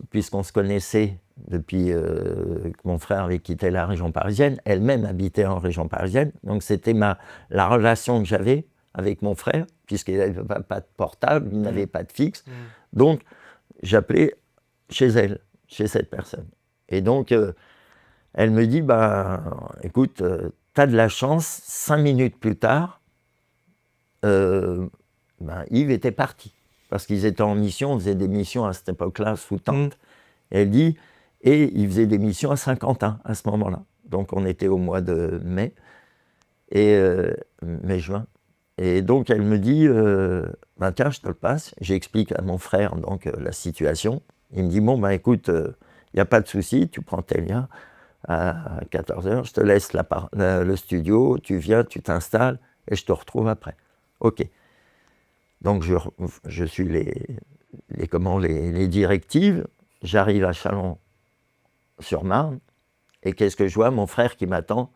puisqu'on se connaissait depuis que mon frère avait quitté la région parisienne. Elle-même habitait en région parisienne. Donc c'était la relation que j'avais avec mon frère, puisqu'il n'avait pas de portable, il n'avait pas de fixe. Donc j'appelais chez elle, chez cette personne. Et donc, elle me dit, écoute, tu as de la chance, 5 minutes plus tard, Yves était parti. Parce qu'ils étaient en mission, on faisait des missions à cette époque-là, sous tente. Et elle dit, et ils faisaient des missions à Saint-Quentin, à ce moment-là. Donc, on était au mois de mai, mai-juin. Et donc, elle me dit, tiens, je te le passe. J'explique à mon frère donc, la situation. Il me dit, bon, écoute, il n'y a pas de souci, tu prends tes liens à 14h, je te laisse le studio, tu viens, tu t'installes et je te retrouve après. OK. Donc, je suis les directives. J'arrive à Chalon-sur-Marne et qu'est-ce que je vois? Mon frère qui m'attend.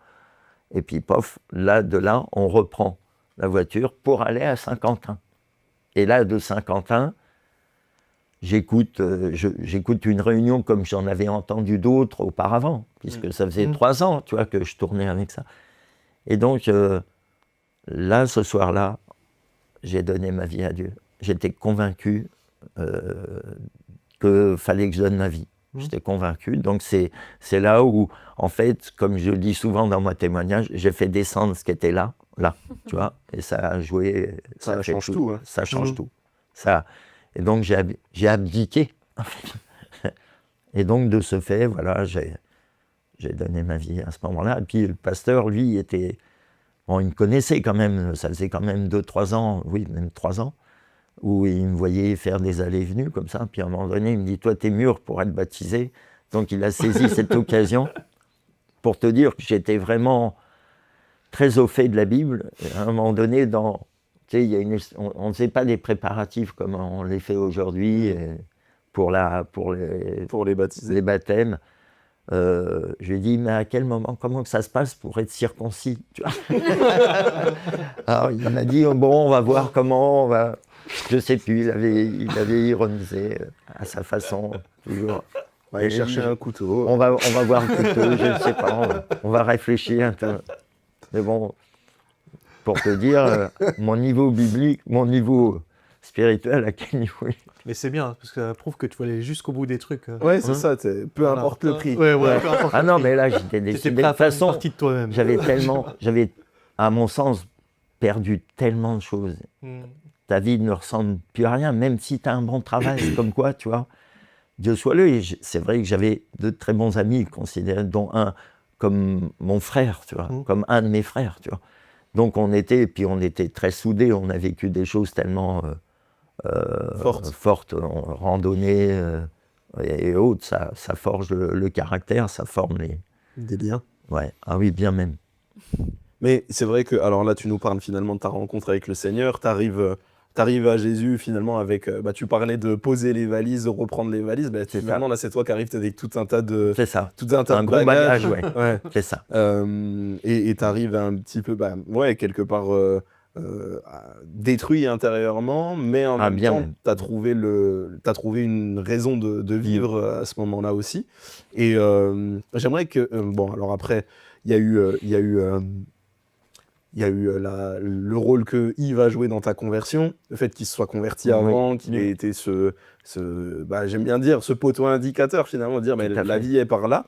Et puis, pof, de là, on reprend la voiture pour aller à Saint-Quentin. Et là, de Saint-Quentin, j'écoute une réunion comme j'en avais entendu d'autres auparavant, puisque ça faisait 3 ans, tu vois, que je tournais avec ça. Et donc, là, ce soir-là, j'ai donné ma vie à Dieu. J'étais convaincu qu'il fallait que je donne ma vie. J'étais convaincu. Donc, c'est là où, en fait, comme je le dis souvent dans mon témoignage, j'ai fait descendre ce qui était là, tu vois, et ça a joué. Ça change tout. Hein. Ça change tout. Et donc, j'ai abdiqué. Et donc, de ce fait, voilà, j'ai donné ma vie à ce moment-là. Et puis, le pasteur, lui, il me connaissait quand même. Ça faisait quand même 2-3 ans, oui, même 3 ans, où il me voyait faire des allées et venues comme ça. Puis, à un moment donné, il me dit, toi, t'es mûr pour être baptisé. Donc, il a saisi cette occasion pour te dire que j'étais vraiment très au fait de la Bible. Et à un moment donné, Tu sais, on ne faisait pas des préparatifs comme on les fait aujourd'hui pour Pour les baptiser. les baptêmes. Je lui ai dit, mais à quel moment, comment que ça se passe pour être circoncis, tu vois? Alors il m'a dit, bon, on va voir comment, je sais plus, il avait ironisé à sa façon, toujours. On va aller chercher un couteau. On va voir un couteau, je ne sais pas, on va réfléchir un peu. Mais bon, pour te dire, mon niveau biblique, mon niveau spirituel, à quel niveau Mais c'est bien, parce que ça prouve que tu vas aller jusqu'au bout des trucs. Ouais, c'est Hein? ça, peu Voilà. importe le prix. Ouais, peu importe. Ah non, mais là, j'étais T'étais décidé. prêt De à toute faire une façon, partie de toi-même. j'avais, à mon sens, perdu tellement de choses. Ta vie ne ressemble plus à rien, même si tu as un bon travail, c'est comme quoi, tu vois. Dieu soit loué. C'est vrai que j'avais de très bons amis, considérés, dont un comme mon frère, tu vois, comme un de mes frères, tu vois. Donc on était très soudés, on a vécu des choses tellement fortes, en randonnée et autres, ça forge le caractère, ça forme Des liens. Ouais, ah oui, bien même. Mais c'est vrai que, alors là, tu nous parles finalement de ta rencontre avec le Seigneur. T'arrives à Jésus finalement avec. Tu parlais de poser les valises, de reprendre les valises. Finalement, là, c'est toi qui arrives avec tout un tas de. C'est ça. Tout un tas Un de gros bagages. bagage, ouais. Ouais. C'est ça. Et t'arrives un petit peu, quelque part détruit intérieurement, mais en même bien temps, même. t'as trouvé une raison de vivre à ce moment-là aussi. Et j'aimerais que, alors après, il y a eu le rôle que Yves a joué dans ta conversion, le fait qu'il se soit converti avant, qu'il ait été j'aime bien dire, ce poteau indicateur finalement, dire mais la vie est par là.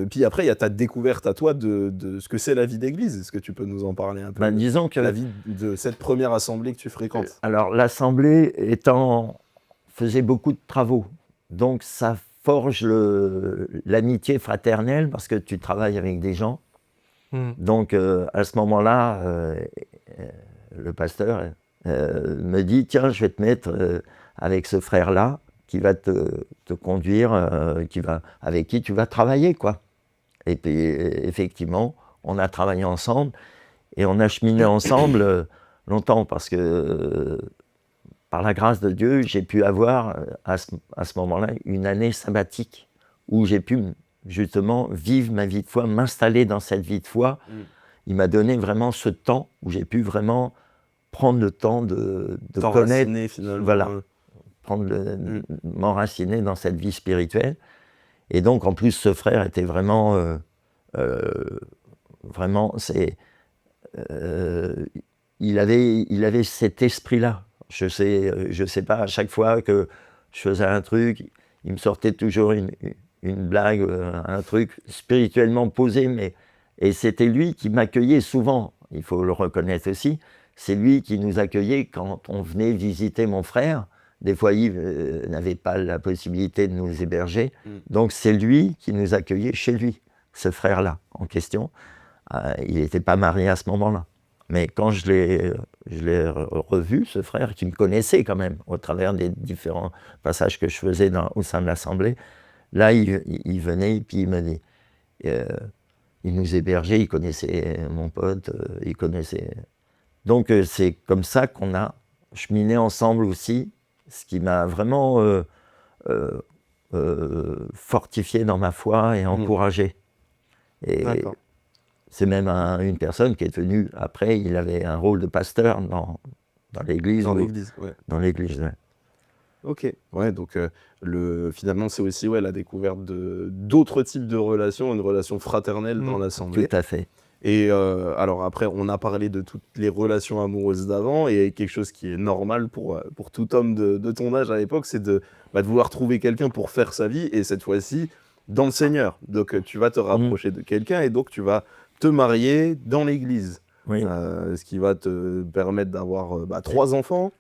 Puis après, il y a ta découverte à toi de ce que c'est la vie d'église. Est-ce que tu peux nous en parler un peu? Disons que la vie de cette première assemblée que tu fréquentes. Alors l'assemblée faisait beaucoup de travaux, donc ça forge l'amitié fraternelle parce que tu travailles avec des gens. Donc à ce moment-là, le pasteur me dit, tiens, je vais te mettre avec ce frère-là qui va te conduire, avec qui tu vas travailler, quoi. Et puis effectivement, on a travaillé ensemble et on a cheminé ensemble longtemps parce que par la grâce de Dieu, j'ai pu avoir à ce moment-là une année sabbatique où j'ai pu justement vivre ma vie de foi, m'installer dans cette vie de foi. Il m'a donné vraiment ce temps où j'ai pu vraiment prendre le temps de connaître, finalement. voilà, m'enraciner dans cette vie spirituelle. Et donc en plus ce frère était vraiment, il avait cet esprit-là. Je sais pas, à chaque fois que je faisais un truc, il me sortait toujours une blague, un truc spirituellement posé, et c'était lui qui m'accueillait souvent, il faut le reconnaître aussi, c'est lui qui nous accueillait quand on venait visiter mon frère. Des fois, Yves n'avait pas la possibilité de nous héberger, donc c'est lui qui nous accueillait chez lui, ce frère-là en question. Il n'était pas marié à ce moment-là. Mais quand je l'ai revu, ce frère, qui me connaissait quand même, au travers des différents passages que je faisais au sein de l'Assemblée, là, il venait et puis il me dit, il nous hébergeait, il connaissait mon pote, il connaissait... Donc c'est comme ça qu'on a cheminé ensemble aussi, ce qui m'a vraiment fortifié dans ma foi et encouragé. Et c'est même une personne qui est venue après, il avait un rôle de pasteur dans l'église. Dans l'église, ouais. Dans l'église, ouais. Ok, ouais, donc finalement c'est aussi la découverte d'autres types de relations, une relation fraternelle dans l'assemblée. Tout à fait. Et alors après, on a parlé de toutes les relations amoureuses d'avant, et quelque chose qui est normal pour tout homme de ton âge à l'époque, c'est de vouloir trouver quelqu'un pour faire sa vie, et cette fois-ci dans le Seigneur. Donc tu vas te rapprocher de quelqu'un, et donc tu vas te marier dans l'église. Oui. Ce qui va te permettre d'avoir 3 enfants.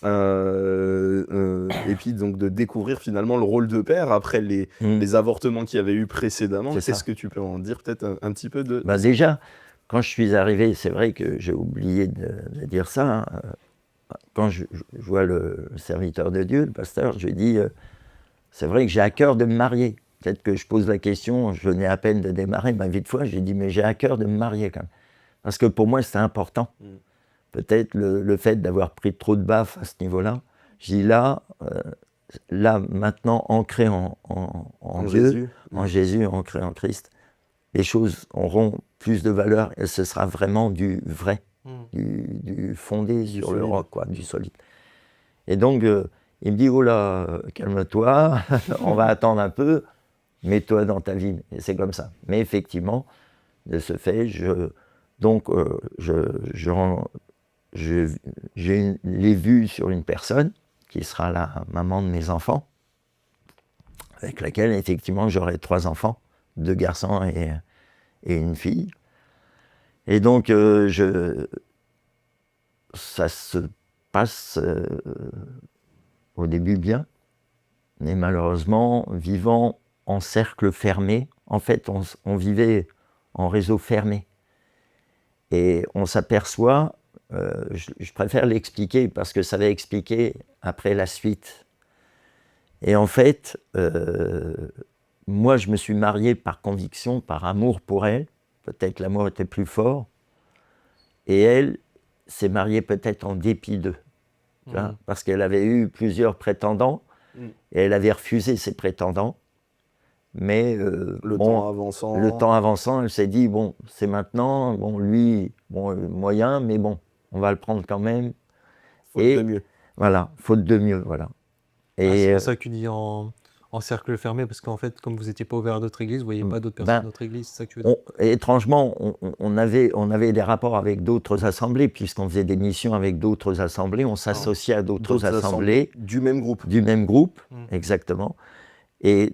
Et puis donc de découvrir finalement le rôle de père après les avortements qu'il y avait eu précédemment. Qu'est-ce que tu peux en dire peut-être un petit peu de... Déjà, quand je suis arrivé, c'est vrai que j'ai oublié de dire ça, quand je vois le serviteur de Dieu, le pasteur, je lui dis, c'est vrai que j'ai à cœur de me marier. Peut-être que je pose la question, je venais à peine de démarrer ma vie de foi, j'ai dit, mais j'ai à cœur de me marier quand même. Parce que pour moi, c'est important. peut-être le fait d'avoir pris trop de baffes à ce niveau-là. Je dis là, maintenant, ancré en Dieu, Jésus. en Jésus, ancré en Christ, les choses auront plus de valeur et ce sera vraiment du vrai, du fondé sur le solide. roc, quoi, du solide. Et donc, il me dit, oh là, calme-toi, on va attendre un peu, mets-toi dans ta vie. Et c'est comme ça. Mais effectivement, de ce fait, je l'ai vu sur une personne qui sera la maman de mes enfants, avec laquelle, effectivement, j'aurai 3 enfants, 2 garçons et une fille. Et donc, ça se passe au début bien, mais malheureusement, vivant en cercle fermé, en fait, on vivait en réseau fermé. Et on s'aperçoit, je préfère l'expliquer parce que ça va expliquer après la suite. Et en fait, moi, je me suis marié par conviction, par amour pour elle. Peut-être l'amour était plus fort. Et elle s'est mariée peut-être en dépit d'eux. Parce qu'elle avait eu plusieurs prétendants et elle avait refusé ses prétendants. Mais Le temps avançant, elle s'est dit, bon, c'est maintenant, bon, lui, bon, moyen, mais bon, on va le prendre quand même. faute de mieux. Voilà, faute de mieux, voilà. Et c'est pour ça que tu dis en cercle fermé, parce qu'en fait, comme vous n'étiez pas ouvert à d'autres églises, vous ne voyez pas d'autres personnes d'autres églises, c'est ça que tu veux dire? Étrangement, on avait des rapports avec d'autres assemblées, puisqu'on faisait des missions avec d'autres assemblées, on s'associait à d'autres assemblées. Du même groupe. Du même groupe, exactement. Et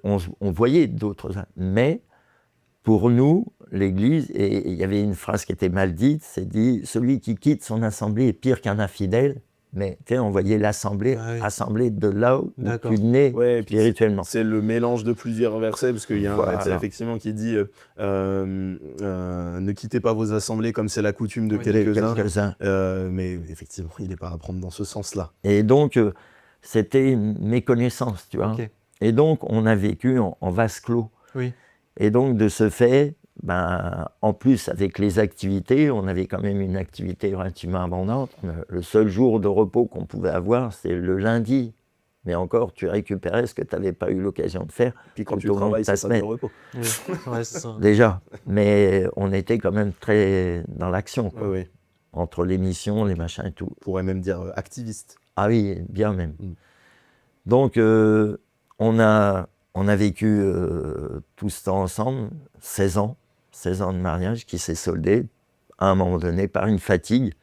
on voyait d'autres. Mais pour nous, l'Église, et il y avait une phrase qui était mal dite, c'est dit « Celui qui quitte son assemblée est pire qu'un infidèle ». Mais tu sais, on voyait l'assemblée, assemblée de là où tu nais spirituellement. C'est le mélange de plusieurs versets, parce qu'il y a un verset effectivement qui dit ne quittez pas vos assemblées comme c'est la coutume de quelques-uns. Mais effectivement, il n'est pas à prendre dans ce sens-là. Et donc, c'était une méconnaissance, tu vois. Okay. Et donc, on a vécu en vase clos. Oui. Et donc, de ce fait, en plus, avec les activités, on avait quand même une activité relativement abondante. Le seul jour de repos qu'on pouvait avoir, c'est le lundi. Mais encore, tu récupérais ce que tu n'avais pas eu l'occasion de faire. Puis quand tu travailles, c'est ça de repos. Oui. Ouais, c'est ça. Déjà. Mais on était quand même très dans l'action. Oui. Entre les missions, les machins et tout. On pourrait même dire activiste. Ah oui, bien même. Donc, on a vécu tout ce temps ensemble, 16 ans de mariage qui s'est soldé à un moment donné par une fatigue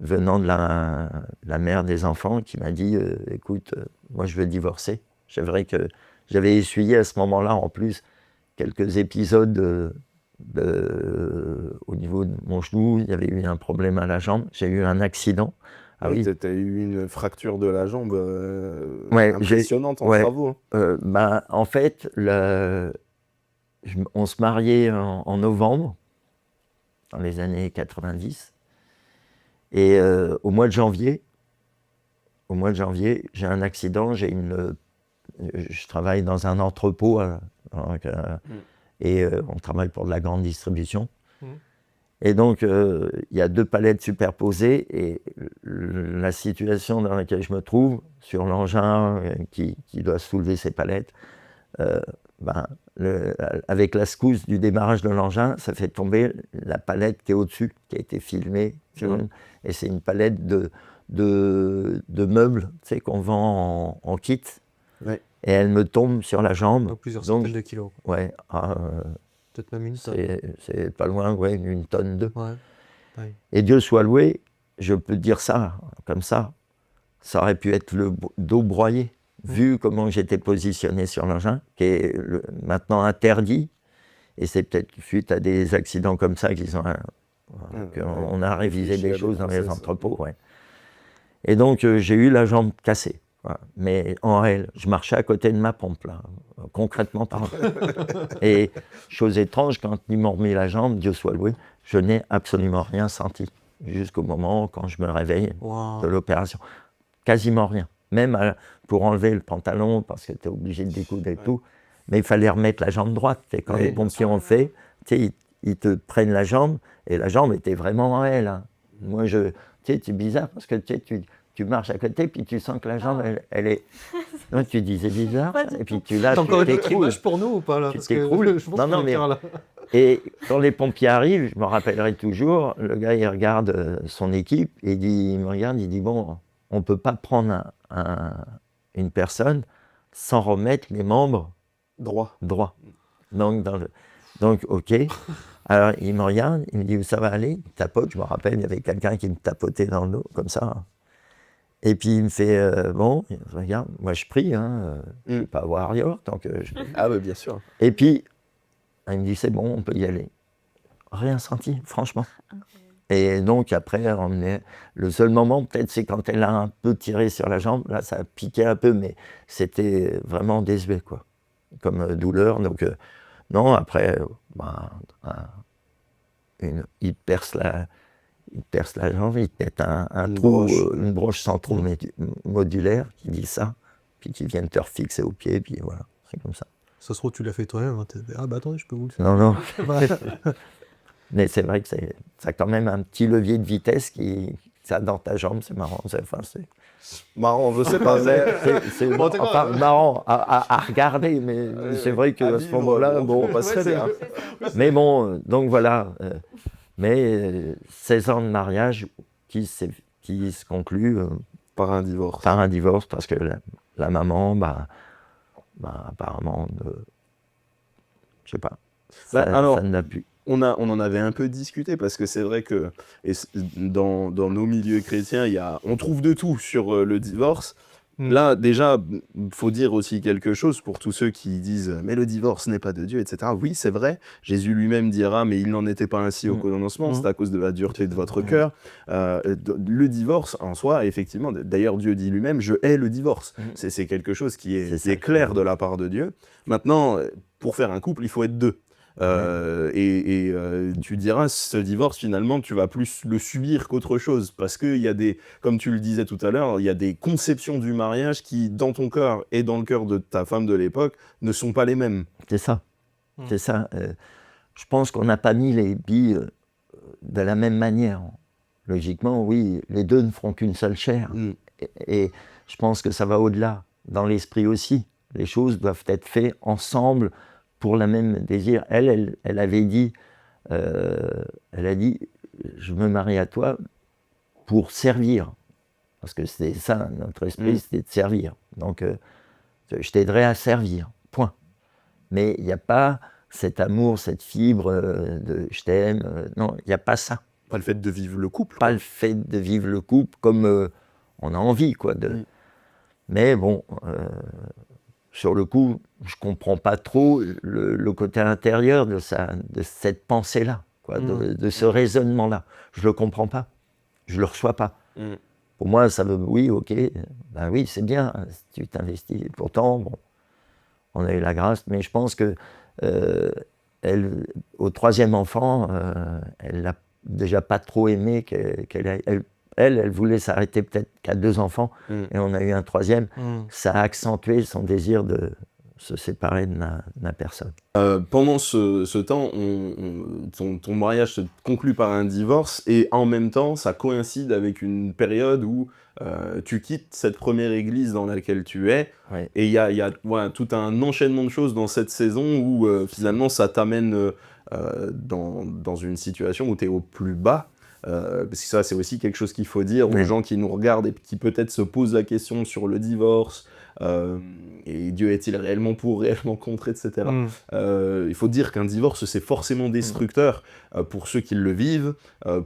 venant de la mère des enfants qui m'a dit écoute, moi je veux divorcer. C'est vrai que j'avais essuyé à ce moment-là en plus quelques épisodes au niveau de mon genou, il y avait eu un problème à la jambe, j'ai eu un accident. Ah oui, tu as eu une fracture de la jambe impressionnante en travaux. En fait, on se mariait en novembre, dans les années 90. Et au mois de janvier, j'ai un accident. Je travaille dans un entrepôt et on travaille pour de la grande distribution. Et donc, il y a 2 palettes superposées et la situation dans laquelle je me trouve, sur l'engin qui doit soulever ces palettes, avec la secousse du démarrage de l'engin, ça fait tomber la palette qui est au-dessus, qui a été filmée. Et c'est une palette de meubles, tu sais, qu'on vend en kit. Ouais. Et elle me tombe sur la jambe. Donc plusieurs centaines de kilos. Ouais. Peut-être même une tonne. C'est pas loin, ouais, une tonne de. Ouais. Et Dieu soit loué, je peux te dire ça, comme ça aurait pu être le dos broyé, vu comment j'étais positionné sur l'engin, qui est maintenant interdit. Et c'est peut-être suite à des accidents comme ça qu'on a révisé des choses dans les entrepôts. Ouais. Et donc, j'ai eu la jambe cassée. Voilà. Mais en réel, je marchais à côté de ma pompe, là, concrètement parlant. Et chose étrange, quand ils m'ont remis la jambe, Dieu soit loué, je n'ai absolument rien senti. Jusqu'au moment quand je me réveille de l'opération. Quasiment rien. Même pour enlever le pantalon, parce que tu es obligé de découdre et tout. Mais il fallait remettre la jambe droite. Et quand les pompiers ont fait, ils te prennent la jambe, et la jambe était vraiment en elle. Hein. Moi, tu sais, c'est bizarre parce que tu marches à côté, puis tu sens que la jambe, elle est. Non, tu dis, c'est bizarre. Et puis tu l'as, T'as encore tu une autre t'écroules. image pour nous ou pas là? Tu Parce que t'écroules. je pense Non, qu'on non, est mais- bien, là. Et quand les pompiers arrivent, je me rappellerai toujours, le gars, il regarde son équipe et il me regarde, il dit, bon, on ne peut pas prendre une personne sans remettre les membres Droit. droits. Donc, OK. Alors, il me regarde, il me dit, ça va aller? Il tapote, je me rappelle, il y avait quelqu'un qui me tapotait dans le dos, comme ça. Et puis, il me fait, bon, je regarde, moi, je prie, je ne vais pas voir ailleurs, tant que je... Ah oui, bien sûr. Et puis, il me dit, c'est bon, on peut y aller. Rien senti, franchement. Et donc, après, le seul moment, peut-être, c'est quand elle a un peu tiré sur la jambe. Là, ça a piqué un peu, mais c'était vraiment désuet, quoi, comme douleur. Donc, non, après, il te perce la jambe, il te pète un Une trou, broche. une broche sans trou modulaire, qui dit ça, puis qui vient te refixer au pied, puis voilà, c'est comme ça. Ça se trouve, tu l'as fait toi-même. Hein. Ah bah attendez, je peux vous le faire. Non, non. Bah, Mais c'est vrai que ça a quand même un petit levier de vitesse ça dans ta jambe, c'est marrant. C'est Marrant, je sais pas. Bon, t'es enfin, quoi, marrant à regarder, mais c'est vrai qu'à ce moment-là, bon, on passerait bien. mais bon, donc voilà. Mais 16 ans de mariage qui se conclut Par un divorce. par un divorce parce que la maman, apparemment, je sais pas, alors, ça n'a plus. On en avait un peu discuté parce que c'est vrai que dans nos milieux chrétiens, on trouve de tout sur le divorce. Là, déjà, faut dire aussi quelque chose pour tous ceux qui disent « mais le divorce n'est pas de Dieu », etc. Oui, c'est vrai. Jésus lui-même dira « mais il n'en était pas ainsi au commencement, c'est à cause de la dureté de votre cœur ». Le divorce, en soi, effectivement, d'ailleurs, Dieu dit lui-même « je hais le divorce ». C'est quelque chose qui est clair de la part de Dieu. Maintenant, pour faire un couple, il faut être deux. Tu diras, ce divorce, finalement, tu vas plus le subir qu'autre chose. Parce qu'il y a comme tu le disais tout à l'heure, il y a des conceptions du mariage qui, dans ton cœur et dans le cœur de ta femme de l'époque, ne sont pas les mêmes. C'est ça. C'est ça. Je pense qu'on n'a pas mis les billes de la même manière. Logiquement, oui, les deux ne feront qu'une seule chair. Et je pense que ça va au-delà. Dans l'esprit aussi. Les choses doivent être faites ensemble pour le même désir. Elle avait dit, elle a dit, je me marie à toi pour servir. Parce que c'est ça, notre esprit, c'était de servir. Donc, je t'aiderai à servir, point. Mais il n'y a pas cet amour, cette fibre de je t'aime. Non, il n'y a pas ça. Pas le fait de vivre le couple. Pas le fait de vivre le couple comme on a envie, quoi. Mais bon, sur le coup, je ne comprends pas trop le côté intérieur de cette pensée-là, quoi, de ce raisonnement-là. Je ne le comprends pas. Je ne le reçois pas. Pour moi, ça veut, oui, ok, ben oui, c'est bien, si tu t'investis. Pourtant, bon, on a eu la grâce, mais je pense que au troisième enfant, elle l'a déjà pas trop aimé elle voulait s'arrêter peut-être qu'à 2 enfants, et on a eu un troisième. Ça a accentué son désir de se séparer de ma personne. Pendant ce temps, ton mariage se conclut par un divorce, et en même temps, ça coïncide avec une période où tu quittes cette première église dans laquelle tu es, et il y a tout un enchaînement de choses dans cette saison où finalement ça t'amène dans une situation où tu es au plus bas. Parce que ça, c'est aussi quelque chose qu'il faut dire aux gens qui nous regardent et qui peut-être se posent la question sur le divorce, et Dieu est-il réellement pour, réellement contre, etc. Il faut dire qu'un divorce, c'est forcément destructeur pour ceux qui le vivent,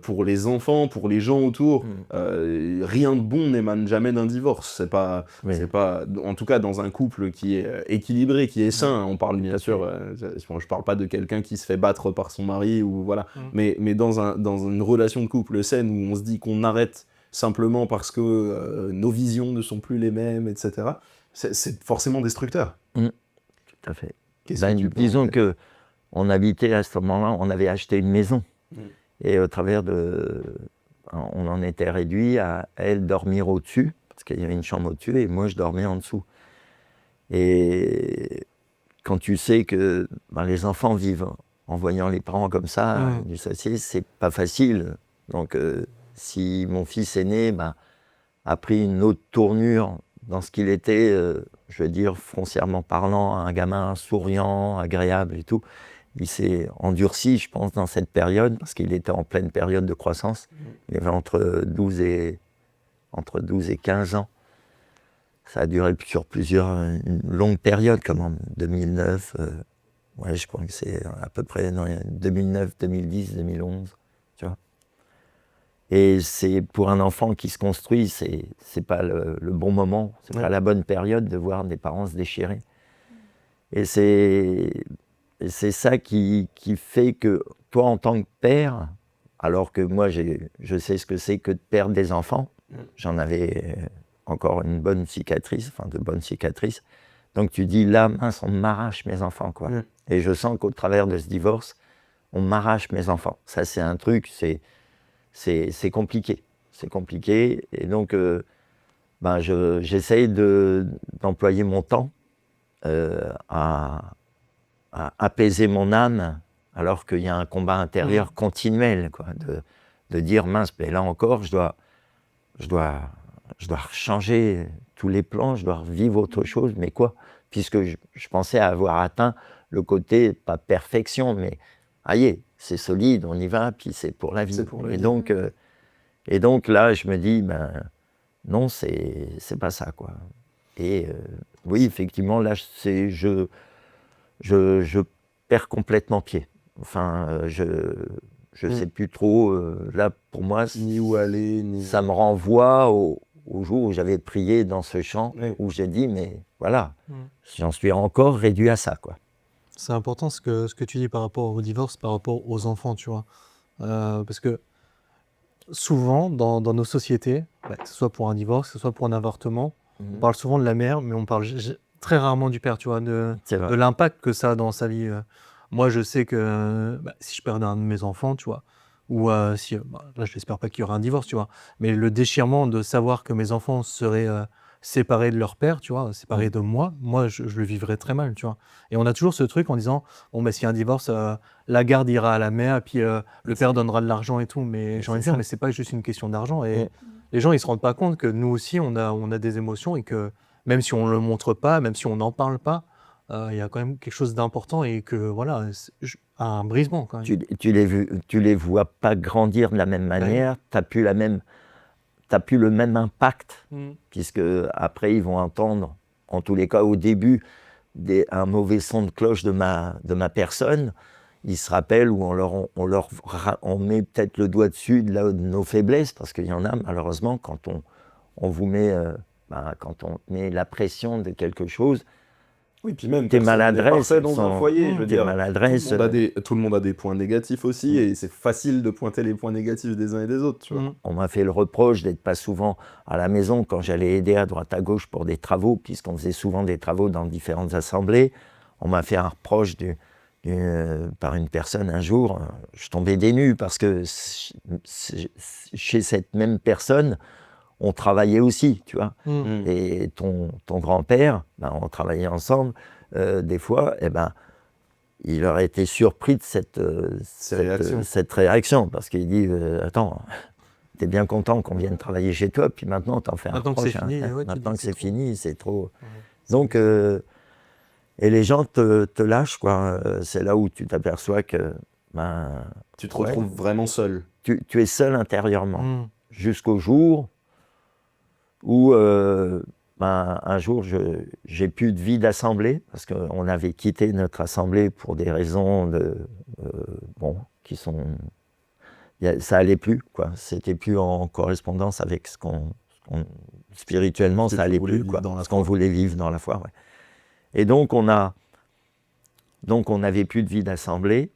pour les enfants, pour les gens autour. Rien de bon n'émane jamais d'un divorce. C'est pas, en tout cas, dans un couple qui est équilibré, qui est sain. On parle bien sûr, je parle pas de quelqu'un qui se fait battre par son mari, ou voilà, mais dans une relation de couple saine où on se dit qu'on arrête simplement parce que nos visions ne sont plus les mêmes, etc. C'est forcément destructeur. Tout à fait. Disons qu'on habitait à ce moment-là, on avait acheté une maison. Et au travers on en était réduit à elle dormir au-dessus, parce qu'il y avait une chambre au-dessus, et moi je dormais en dessous. Et quand tu sais que les enfants vivent en voyant les parents comme ça, du associé, c'est pas facile. Donc si mon fils aîné a pris une autre tournure dans ce qu'il était, je veux dire, foncièrement parlant, un gamin souriant, agréable et tout. Il s'est endurci, je pense, dans cette période, parce qu'il était en pleine période de croissance. Il avait entre 12 et 15 ans. Ça a duré sur une longue période, comme en 2009. Ouais, je crois que c'est à peu près 2009, 2010, 2011, tu vois. Et c'est pour un enfant qui se construit, c'est pas le bon moment, c'est pas la bonne période de voir des parents se déchirer. Et c'est ça qui fait que toi, en tant que père, alors que moi, je sais ce que c'est que de perdre des enfants, j'en avais encore une bonne cicatrice, enfin de bonnes cicatrices. Donc tu dis, là, mince, on m'arrache mes enfants, quoi. Et je sens qu'au travers de ce divorce, on m'arrache mes enfants. Ça, c'est un truc, c'est compliqué. C'est compliqué. Et donc, j'essaye d'employer mon temps à apaiser mon âme, alors qu'il y a un combat intérieur continuel, quoi, de dire, mince, mais là encore, je dois changer tous les plans, je dois revivre autre chose, mais quoi? Puisque je pensais avoir atteint le côté, pas perfection, mais allez, c'est solide, on y va, puis c'est pour la vie. Et donc là, je me dis, non, c'est pas ça, quoi. Et oui, effectivement, là, je perds complètement pied. Enfin, je sais plus trop. Là, pour moi, Ni où aller, ça me renvoie au jour où j'avais prié dans ce chant, où j'ai dit, mais voilà, j'en suis encore réduit à ça, quoi. C'est important ce que tu dis par rapport au divorce, par rapport aux enfants, tu vois. Parce que souvent, dans nos sociétés, que ce soit pour un divorce, que ce soit pour un avortement, on parle souvent de la mère, mais on parle très rarement du père, tu vois, de l'impact que ça a dans sa vie. Moi, je sais que si je perdais un de mes enfants, tu vois, ou là, je n'espère pas qu'il y aura un divorce, tu vois, mais le déchirement de savoir que mes enfants seraient séparés de leur père, tu vois, séparés de moi, je le vivrais très mal, tu vois. Et on a toujours ce truc en disant, bon, s'il y a un divorce, la garde ira à la mère, et puis le père donnera de l'argent et tout. Mais j'ai envie de dire, mais c'est pas juste une question d'argent. Et les gens, ils se rendent pas compte que nous aussi, on a des émotions et que même si on le montre pas, même si on n'en parle pas, il y a quand même quelque chose d'important et que voilà, un brisement quand même. Tu les vois pas grandir de la même manière, t'as plus le même impact, puisque après ils vont entendre, en tous les cas au début, un mauvais son de cloche de ma personne. Ils se rappellent où on met peut-être le doigt dessus de nos faiblesses, parce qu'il y en a malheureusement quand on vous met, quand on met la pression de quelque chose. Oui, puis même tes maladresses dans un foyer, je veux dire, tout le monde a des points négatifs aussi, et c'est facile de pointer les points négatifs des uns et des autres, tu vois. On m'a fait le reproche d'être pas souvent à la maison quand j'allais aider à droite à gauche pour des travaux, puisqu'on faisait souvent des travaux dans différentes assemblées. On m'a fait un reproche par une personne un jour. Je tombais des nues parce que chez cette même personne, on travaillait aussi, tu vois. Et ton grand-père, on travaillait ensemble, des fois, il aurait été surpris de cette réaction, parce qu'il dit, attends, t'es bien content qu'on vienne travailler chez toi, puis maintenant t'en fais un reproche. Maintenant que c'est fini, c'est trop. Donc, et les gens te lâchent, quoi. C'est là où tu t'aperçois que... tu te retrouves vraiment seul. Tu es seul intérieurement, jusqu'au jour où un jour j'ai plus de vie d'assemblée, parce qu'on avait quitté notre assemblée pour des raisons qui sont... ça allait plus, quoi. C'était plus en correspondance avec ce qu'on spirituellement, ça allait plus, quoi, ce qu'on voulait vivre dans la foi. Ouais. Et donc on n'avait plus de vie d'assemblée.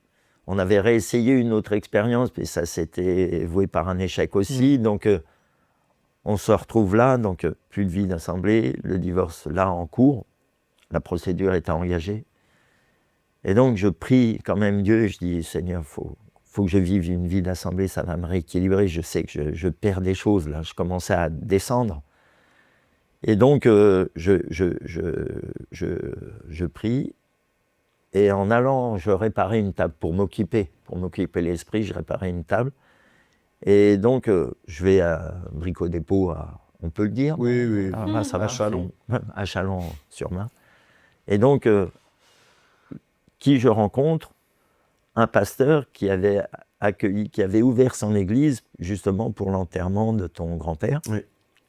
On avait réessayé une autre expérience, mais ça s'était voué par un échec aussi. Donc on se retrouve là, donc plus de vie d'assemblée, le divorce là en cours, la procédure est engagée. Et donc je prie quand même Dieu, et je dis, Seigneur, faut que je vive une vie d'assemblée, ça va me rééquilibrer, je sais que je perds des choses là, je commençais à descendre. Et donc je prie, et en allant, je réparais une table pour m'occuper l'esprit, je réparais une table. Et donc, je vais à Brico Dépôt, on peut le dire? Oui. Ça va, À Châlons. À Châlons-sur-Marne. Et donc, qui je rencontre? Un pasteur qui avait accueilli, qui avait ouvert son église justement pour l'enterrement de ton grand-père. Oui.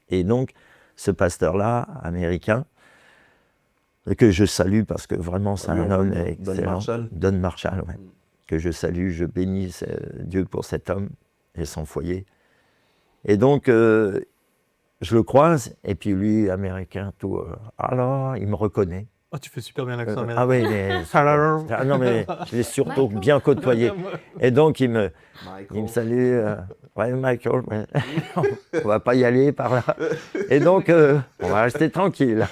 Et donc, ce pasteur-là, américain, que je salue parce que vraiment c'est un homme excellent. Don Marshall, ouais. Que je salue, je bénis Dieu pour cet homme et son foyer. Et donc, je le croise, et puis lui, américain, tout, alors, il me reconnaît. Oh, tu fais super bien l'accent américain. Ah oui, non, mais je l'ai surtout bien côtoyé. Et donc, il me salue. Ouais, Michael, ouais. On va pas y aller par là. Et donc, on va rester tranquille.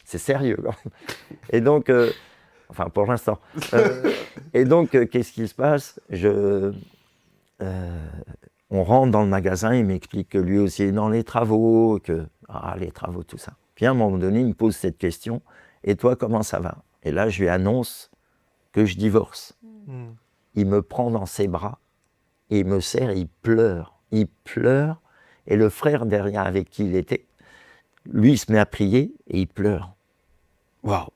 C'est sérieux. Et donc, enfin, pour l'instant. Et donc, qu'est-ce qui se passe? On rentre dans le magasin, il m'explique que lui aussi est dans les travaux, les travaux, tout ça. Puis à un moment donné, il me pose cette question, et toi, comment ça va? Et là, je lui annonce que je divorce. Il me prend dans ses bras, et il me serre, et il pleure, et le frère derrière avec qui il était, lui, il se met à prier, et il pleure. Waouh!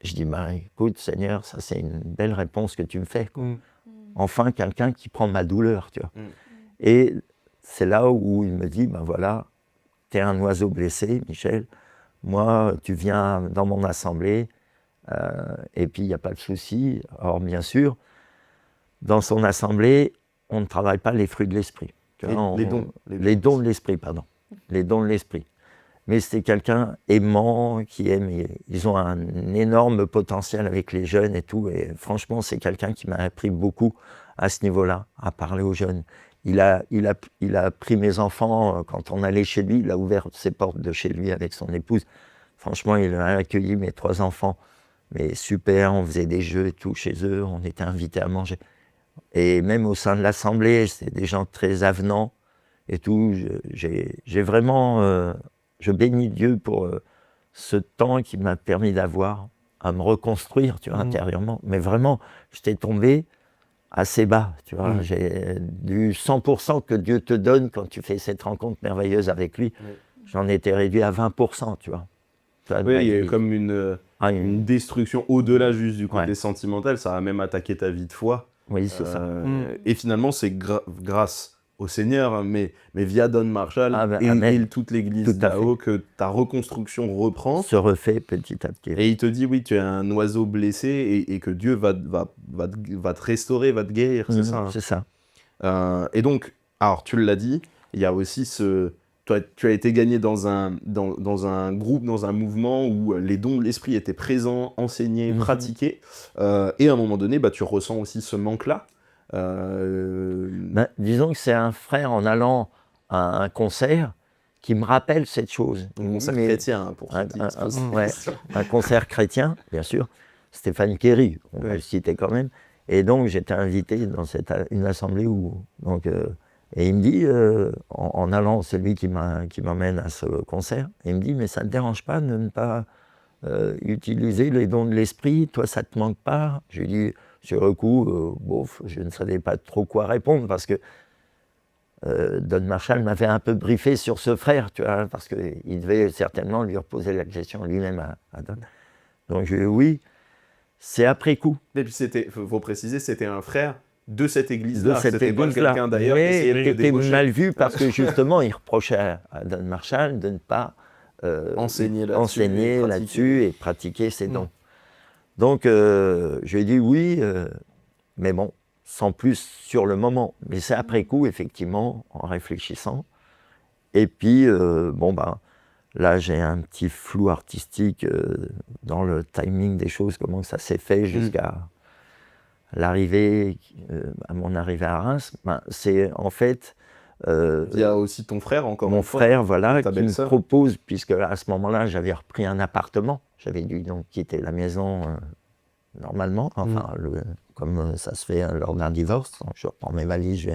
Je dis, écoute, Seigneur, ça c'est une belle réponse que tu me fais. Enfin, quelqu'un qui prend ma douleur, tu vois. Et c'est là où il me dit, voilà, t'es un oiseau blessé, Michel. Moi, tu viens dans mon assemblée, et puis il n'y a pas de souci. Or, bien sûr, dans son assemblée, on ne travaille pas les fruits de l'esprit. Les dons de l'esprit, pardon. Les dons de l'esprit. Mais c'était quelqu'un aimant, qui aime. Ils ont un énorme potentiel avec les jeunes et tout. Et franchement, c'est quelqu'un qui m'a appris beaucoup à ce niveau-là, à parler aux jeunes. Il a pris mes enfants quand on allait chez lui. Il a ouvert ses portes de chez lui avec son épouse. Franchement, il a accueilli mes 3 enfants. Mais super, on faisait des jeux et tout chez eux. On était invités à manger. Et même au sein de l'assemblée, c'est des gens très avenants et tout. J'ai vraiment... je bénis Dieu pour ce temps qu'il m'a permis d'avoir, à me reconstruire, tu vois, intérieurement. Mais vraiment, j'étais tombé assez bas, tu vois. J'ai du 100% que Dieu te donne quand tu fais cette rencontre merveilleuse avec lui. J'en étais réduit à 20%, tu vois. Oui, il y a comme une destruction au-delà juste du côté sentimental. Ça a même attaqué ta vie de foi. Oui, c'est ça. Et finalement, c'est grâce au Seigneur, mais via Don Marshall et toute l'église d'Ao que ta reconstruction reprend. Se refait petit à petit. Et il te dit, oui, tu es un oiseau blessé et que Dieu va te restaurer, va te guérir, c'est ça, hein. C'est ça. Et donc, alors tu l'as dit, il y a aussi tu as été gagné dans un groupe, dans un mouvement où les dons de l'esprit étaient présents, enseignés, pratiqués. Et à un moment donné, tu ressens aussi ce manque-là. Disons que c'est un frère en allant à un concert qui me rappelle cette chose. Un concert chrétien, pour un concert chrétien, bien sûr. Stéphane Kerry, on va le citer quand même. Et donc j'étais invité dans une assemblée et il me dit, en allant, c'est lui qui m'emmène à ce concert, et il me dit, mais ça ne te dérange pas de ne pas utiliser les dons de l'esprit, toi ça ne te manque pas? Je lui dis, sur le coup, je ne savais pas trop quoi répondre parce que Don Marshall m'avait un peu briefé sur ce frère, tu vois, parce qu'il devait certainement lui reposer la question lui-même à Don. Donc je lui ai dit oui, c'est après coup. Et puis faut préciser, c'était un frère de cette église-là. C'était pas quelqu'un d'ailleurs qui essayait de te était débaucher. mal vu parce que justement, il reprochait à Don Marshall de ne pas enseigner là-dessus et pratiquer ses dons. Donc, je lui ai dit oui, mais bon, sans plus sur le moment. Mais c'est après coup, effectivement, en réfléchissant. Et puis, là, j'ai un petit flou artistique dans le timing des choses, comment ça s'est fait jusqu'à l'arrivée, à mon arrivée à Reims. C'est en fait... il y a aussi ton frère, encore mon frère, voilà, qui me propose, puisque à ce moment-là, j'avais repris un appartement. J'avais dû donc quitter la maison normalement, comme ça se fait lors d'un divorce. Donc, je reprends mes valises,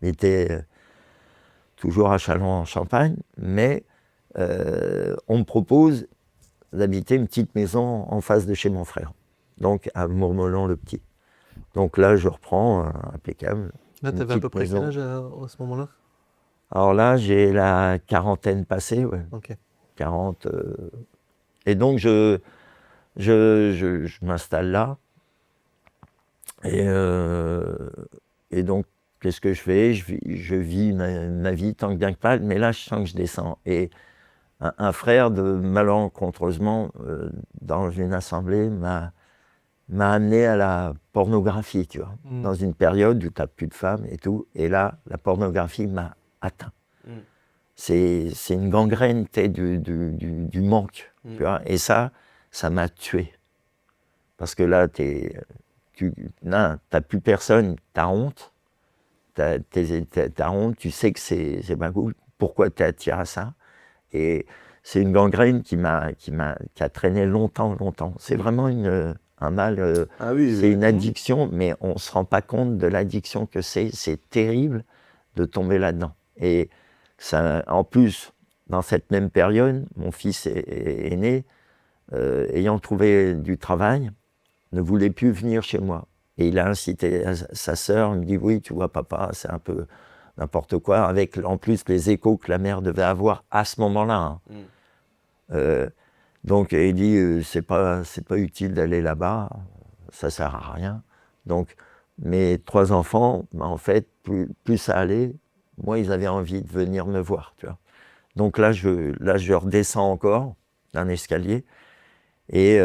j'étais toujours à Châlons-en-Champagne, mais on me propose d'habiter une petite maison en face de chez mon frère, donc à Mourmelon-le-Petit. Donc là, je reprends impeccable. Là, Une tu avais à peu petite près quel maison. âge à ce moment-là? Alors là, j'ai la quarantaine passée, ouais. Ok. 40. Et donc, je m'installe là. Et donc, qu'est-ce que je fais? Je vis ma vie tant que bien que mal, mais là, je sens que je descends. Et un frère, malencontreusement, dans une assemblée, m'a amené à la pornographie, tu vois. Dans une période où tu n'as plus de femmes et tout. Et là, la pornographie m'a atteint. C'est une gangrène, tu sais, du manque, tu vois. Et ça m'a tué. Parce que là, tu n'as plus personne, tu as honte. T'as honte, tu sais que c'est pas cool. Pourquoi tu es attiré à ça? Et c'est une gangrène qui a traîné longtemps. C'est vraiment un mal, Ah oui, c'est oui. une addiction, mais on ne se rend pas compte de l'addiction que c'est. C'est terrible de tomber là-dedans. Et ça, en plus, dans cette même période, mon fils est né, ayant trouvé du travail, ne voulait plus venir chez moi. Et il a incité sa sœur, il me dit oui, tu vois papa, c'est un peu n'importe quoi, avec en plus les échos que la mère devait avoir à ce moment-là. Donc il dit c'est pas utile d'aller là-bas, ça sert à rien. Donc mes 3 enfants, en fait, plus ça allait, moi ils avaient envie de venir me voir, tu vois. Donc là je redescends encore d'un escalier et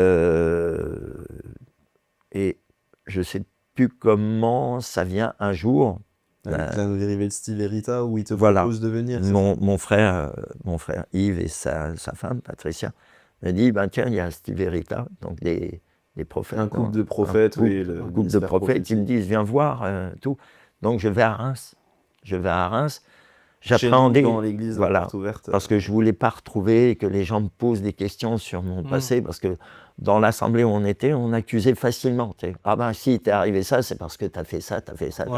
je ne sais plus comment ça vient un jour. Avec la dérivée de Steve Verita où il te Voilà. propose de venir. Mon frère Yves et sa femme Patricia me dit tiens, il y a Steve Verita, donc des prophètes. Un couple de prophètes, oui. Un couple de prophètes, ils me disent viens voir tout. Donc je vais à Reims. J'appréhendais, dans l'église, voilà, porte ouverte. parce que je ne voulais pas retrouver que les gens me posent des questions sur mon passé, parce que dans l'assemblée où on était, on accusait facilement. Tu sais. Ah ben si, t'es arrivé ça, c'est parce que t'as fait ça, t'as fait ça. Tu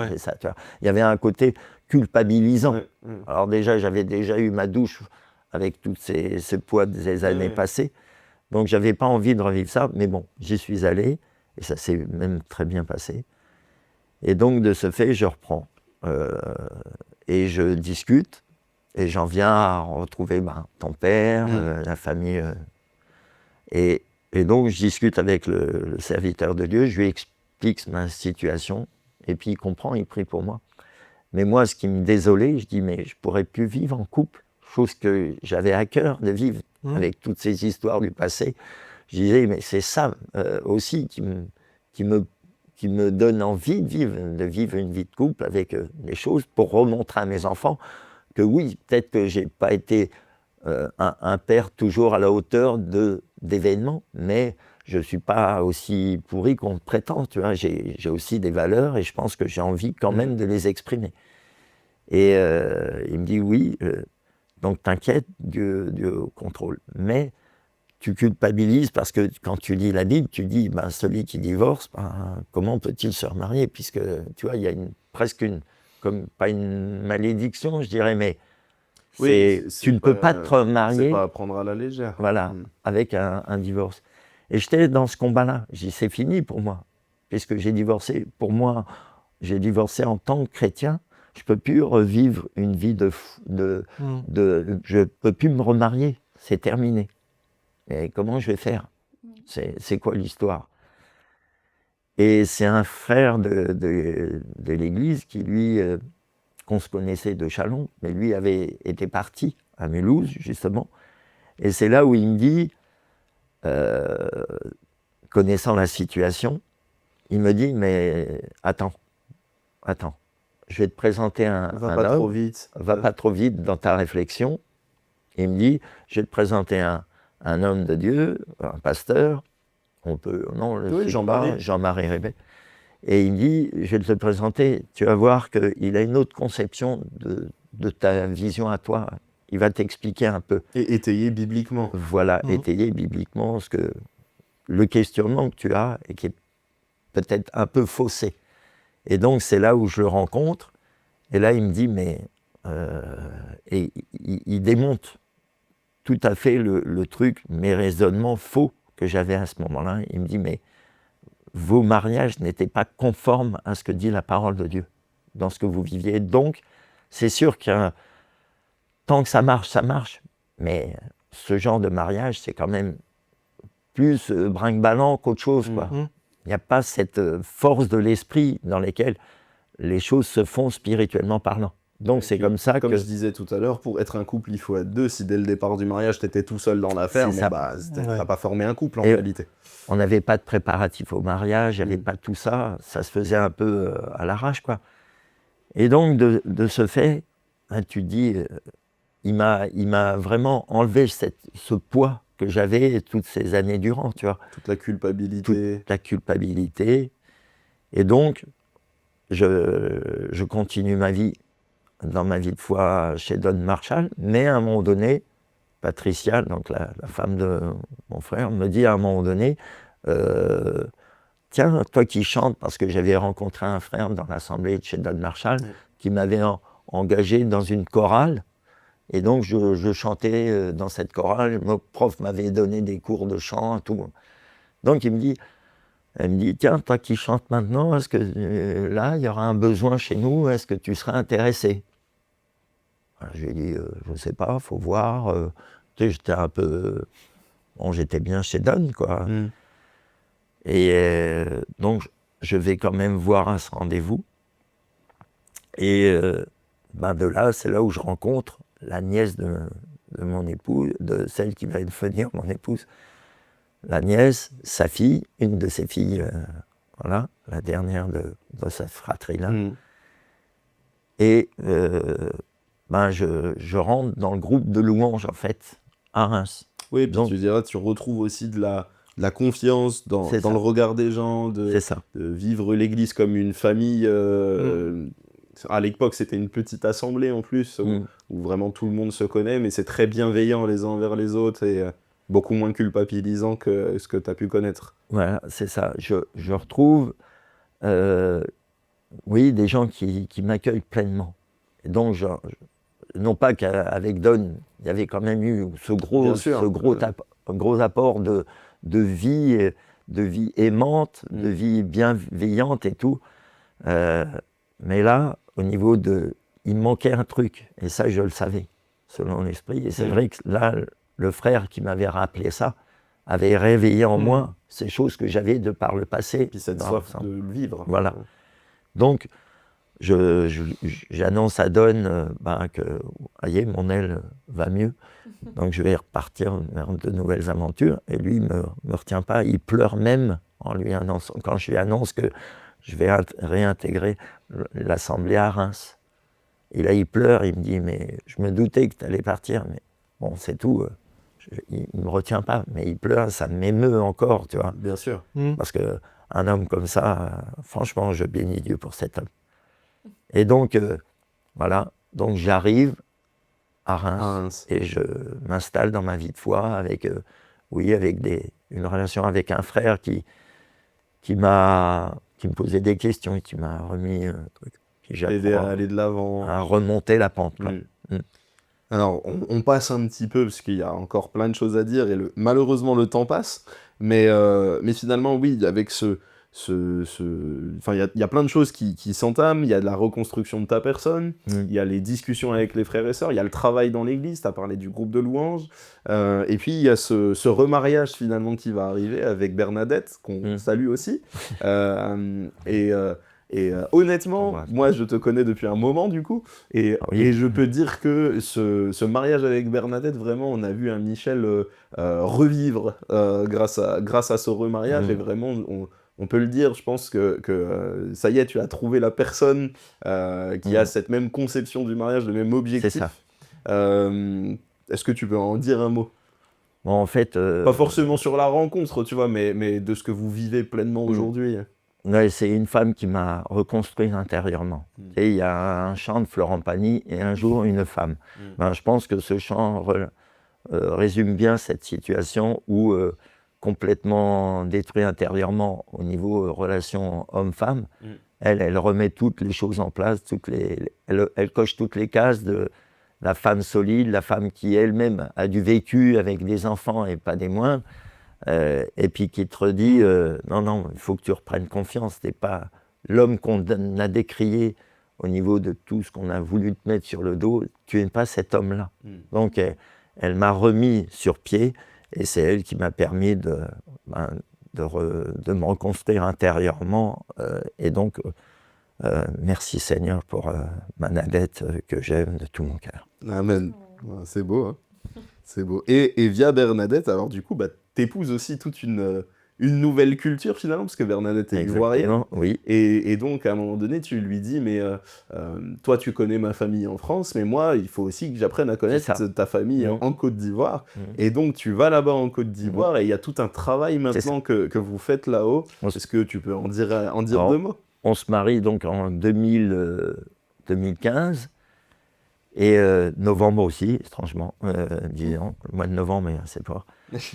vois. Il y avait un côté culpabilisant. Alors déjà, j'avais déjà eu ma douche avec tout ce poids des années passées, donc j'avais pas envie de revivre ça, mais bon, j'y suis allé, et ça s'est même très bien passé. Et donc de ce fait, je reprends. Et je discute, et j'en viens à retrouver ton père, la famille. Et donc, je discute avec le serviteur de Dieu, je lui explique ma situation, et puis il comprend, il prie pour moi. Mais moi, ce qui me désolait, je dis, mais je ne pourrais plus vivre en couple, chose que j'avais à cœur de vivre, avec toutes ces histoires du passé. Je disais, mais c'est ça aussi qui me donne envie de vivre une vie de couple avec des choses pour remontrer à mes enfants que oui, peut-être que je n'ai pas été un père toujours à la hauteur d'événements, mais je ne suis pas aussi pourri qu'on prétend. Tu vois, j'ai aussi des valeurs et je pense que j'ai envie quand même de les exprimer. Et il me dit oui, donc t'inquiète, Dieu contrôle. Mais tu culpabilises parce que quand tu lis la Bible, tu dis celui qui divorce, comment peut-il se remarier? Puisque tu vois, il y a presque comme pas une malédiction, je dirais, mais tu ne peux pas te remarier. C'est pas à prendre à la légère. Voilà, avec un divorce. Et j'étais dans ce combat-là. J'ai dit c'est fini pour moi, puisque j'ai divorcé. Pour moi, j'ai divorcé en tant que chrétien. Je peux plus revivre une vie je peux plus me remarier. C'est terminé. Et comment je vais faire? C'est quoi l'histoire? Et c'est un frère de l'église qui, lui, qu'on se connaissait de Châlons, mais lui avait été parti à Mulhouse, justement. Et c'est là où il me dit, connaissant la situation, il me dit, mais attends, je vais te présenter un Va pas homme, trop vite. va pas trop vite dans ta réflexion. Il me dit, je vais te présenter un homme de Dieu, un pasteur, Jean-Marie Rébet. Et il me dit, je vais te le présenter, tu vas voir qu'il a une autre conception de ta vision à toi. Il va t'expliquer un peu. Et étayer bibliquement. Voilà, étayer bibliquement le questionnement que tu as et qui est peut-être un peu faussé. Et donc c'est là où je le rencontre. Et là il me dit, et il démonte tout à fait le truc, mes raisonnements faux que j'avais à ce moment-là. Il me dit, mais vos mariages n'étaient pas conformes à ce que dit la parole de Dieu. dans ce que vous viviez. Donc, c'est sûr que tant que ça marche. Mais ce genre de mariage, c'est quand même plus brinque-ballant qu'autre chose, quoi. Il n'y a pas cette force de l'esprit dans laquelle les choses se font spirituellement parlant. Donc c'est comme ça Comme que... je disais tout à l'heure, pour être un couple, il faut être deux. Si dès le départ du mariage, tu étais tout seul dans la ferme, t'as pas formé un couple en réalité. On n'avait pas de préparatifs au mariage, il n'y avait pas tout ça. Ça se faisait un peu à l'arrache, quoi. Et donc de ce fait, hein, tu dis, il m'a vraiment enlevé ce poids que j'avais toutes ces années durant, tu vois. Toute la culpabilité. Toute la culpabilité. Et donc, je continue ma vie dans ma vie de foi chez Don Marshall, mais à un moment donné, Patricia, donc la femme de mon frère, me dit à un moment donné, tiens, toi qui chantes, parce que j'avais rencontré un frère dans l'assemblée de chez Don Marshall, qui m'avait engagé dans une chorale, et donc je chantais dans cette chorale, mon prof m'avait donné des cours de chant, tout. Donc elle me dit, tiens, toi qui chantes maintenant, est-ce que là, il y aura un besoin chez nous, est-ce que tu serais intéressé? Alors, je lui ai dit, je ne sais pas, il faut voir. Tu sais, j'étais un peu... Bon, j'étais bien chez Don, quoi. Et donc, je vais quand même voir à ce rendez-vous. Et de là, c'est là où je rencontre la nièce de mon épouse, de celle qui va devenir mon épouse. La nièce, sa fille, une de ses filles, voilà, la dernière de cette fratrie-là. Et je rentre dans le groupe de louanges, en fait, à Reims. Oui, et puis donc, tu diras, tu retrouves aussi de la confiance dans le regard des gens, de vivre l'église comme une famille. À l'époque, c'était une petite assemblée en plus, où vraiment tout le monde se connaît, mais c'est très bienveillant les uns envers les autres et beaucoup moins culpabilisant que ce que tu as pu connaître. Voilà, c'est ça. Je retrouve, oui, des gens qui m'accueillent pleinement. Et donc, non pas qu'avec Don, il y avait quand même eu ce gros apport de vie aimante, de vie bienveillante et tout. Mais là, au niveau il me manquait un truc. Et ça, je le savais, selon l'esprit. Et c'est vrai que là, le frère qui m'avait rappelé ça avait réveillé en moi ces choses que j'avais de par le passé. Et puis cette soif de le vivre. Voilà. Donc, j'annonce à Don que, voyez, mon aile va mieux. Donc, je vais repartir vers de nouvelles aventures. Et lui, il ne me retient pas. Il pleure même en lui annonçant, quand je lui annonce que je vais réintégrer l'assemblée à Reims. Et là, il pleure. Il me dit, mais je me doutais que tu allais partir. Mais bon, c'est tout. Il ne me retient pas. Mais il pleure. Ça m'émeut encore, tu vois. Bien sûr. Parce qu'un homme comme ça, franchement, je bénis Dieu pour cet homme. Et donc, voilà, donc j'arrive à Reims et je m'installe dans ma vie de foi avec une relation avec un frère qui me posait des questions et qui m'a remis un truc. Aidé à aller de l'avant. À remonter la pente. Alors, on passe un petit peu, parce qu'il y a encore plein de choses à dire, et malheureusement le temps passe, mais finalement, oui, avec il y a plein de choses qui s'entament, il y a de la reconstruction de ta personne, il y a les discussions avec les frères et sœurs, il y a le travail dans l'église, tu as parlé du groupe de louanges, et puis il y a ce remariage finalement qui va arriver avec Bernadette, qu'on salue aussi, et honnêtement, moi je te connais depuis un moment du coup, et je peux dire que ce mariage avec Bernadette, vraiment on a vu un Michel revivre grâce à ce remariage, et vraiment on peut le dire, je pense que ça y est, tu as trouvé la personne qui a cette même conception du mariage, le même objectif. C'est ça. Est-ce que tu peux en dire un mot? Bon, en fait... Pas forcément sur la rencontre, tu vois, mais de ce que vous vivez pleinement aujourd'hui. Ouais, c'est une femme qui m'a reconstruit intérieurement. Et il y a un chant de Florent Pagny et un jour une femme. Je pense que ce chant résume bien cette situation où, complètement détruit intérieurement au niveau relation homme-femme, elle remet toutes les choses en place, elle coche toutes les cases de la femme solide, la femme qui elle-même a du vécu avec des enfants et pas des moindres. Et puis qui te redit non, il faut que tu reprennes confiance. T'es pas l'homme qu'on a décrié au niveau de tout ce qu'on a voulu te mettre sur le dos, tu n'es pas cet homme-là. Donc, elle m'a remis sur pied et c'est elle qui m'a permis de me reconstruire intérieurement. Et donc, merci Seigneur pour ma Nadette que j'aime de tout mon cœur. Amen. Ouais, c'est beau, hein. C'est beau. Et via Bernadette, alors du coup, bah, t'épouses aussi toute une nouvelle culture finalement, parce que Bernadette est ivoirienne. Exactement, oui. Et donc, à un moment donné, tu lui dis, mais toi, tu connais ma famille en France, mais moi, il faut aussi que j'apprenne à connaître ta famille en Côte d'Ivoire. Et donc, tu vas là-bas en Côte d'Ivoire, et il y a tout un travail maintenant que vous faites là-haut. Est-ce que tu peux en dire deux mots? On se marie donc en 2015. Et novembre aussi, étrangement, disons, le mois de novembre, mais c'est pas.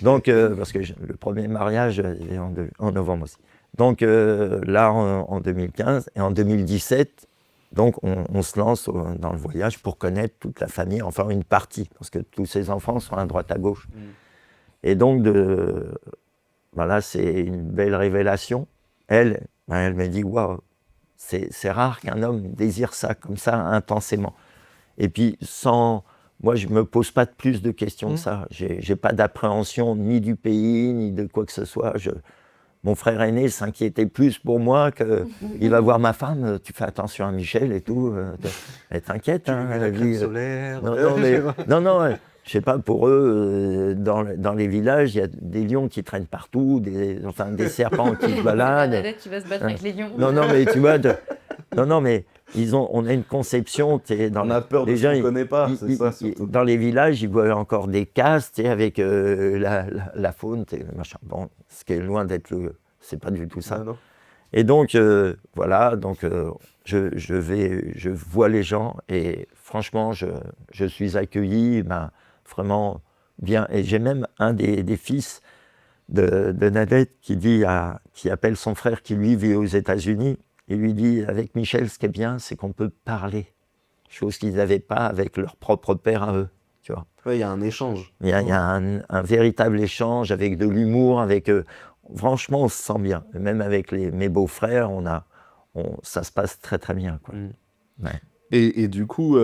Donc, parce que le premier mariage est en novembre aussi. Donc là, en 2015 et en 2017, donc on se lance dans le voyage pour connaître toute la famille, enfin une partie, parce que tous ces enfants sont à droite à gauche. Et donc, voilà, c'est une belle révélation. Elle me dit, waouh, c'est rare qu'un homme désire ça, comme ça, intensément. Et puis, moi, je ne me pose pas plus de questions que ça. Je n'ai pas d'appréhension ni du pays, ni de quoi que ce soit. Mon frère aîné s'inquiétait plus pour moi qu'il va voir ma femme. Tu fais attention à Michel et tout. Elle t'inquiète. La crème solaire. Non, je ne sais pas, pour eux, dans les villages, il y a des lions qui traînent partout, des serpents qui se baladent. Bernadette qui va se battre avec les lions. Non, mais tu vois... mais on a une conception. On a peur de ce qu'on ne connaît pas, c'est ça surtout. Dans les villages, ils voient encore des cases avec la faune, machin. Bon, ce qui est loin d'être c'est pas du tout ça. Non. Et donc, voilà, je vois les gens et franchement, je suis accueilli vraiment bien. Et j'ai même un des fils de Nadette qui appelle son frère qui lui vit aux États-Unis. Il lui dit, avec Michel, ce qui est bien, c'est qu'on peut parler. Chose qu'ils n'avaient pas avec leur propre père à eux, tu vois. Ouais, il y a un échange. Il y a un véritable échange avec de l'humour, franchement, on se sent bien. Même avec mes beaux-frères, ça se passe très très bien, quoi. Ouais. Et du coup,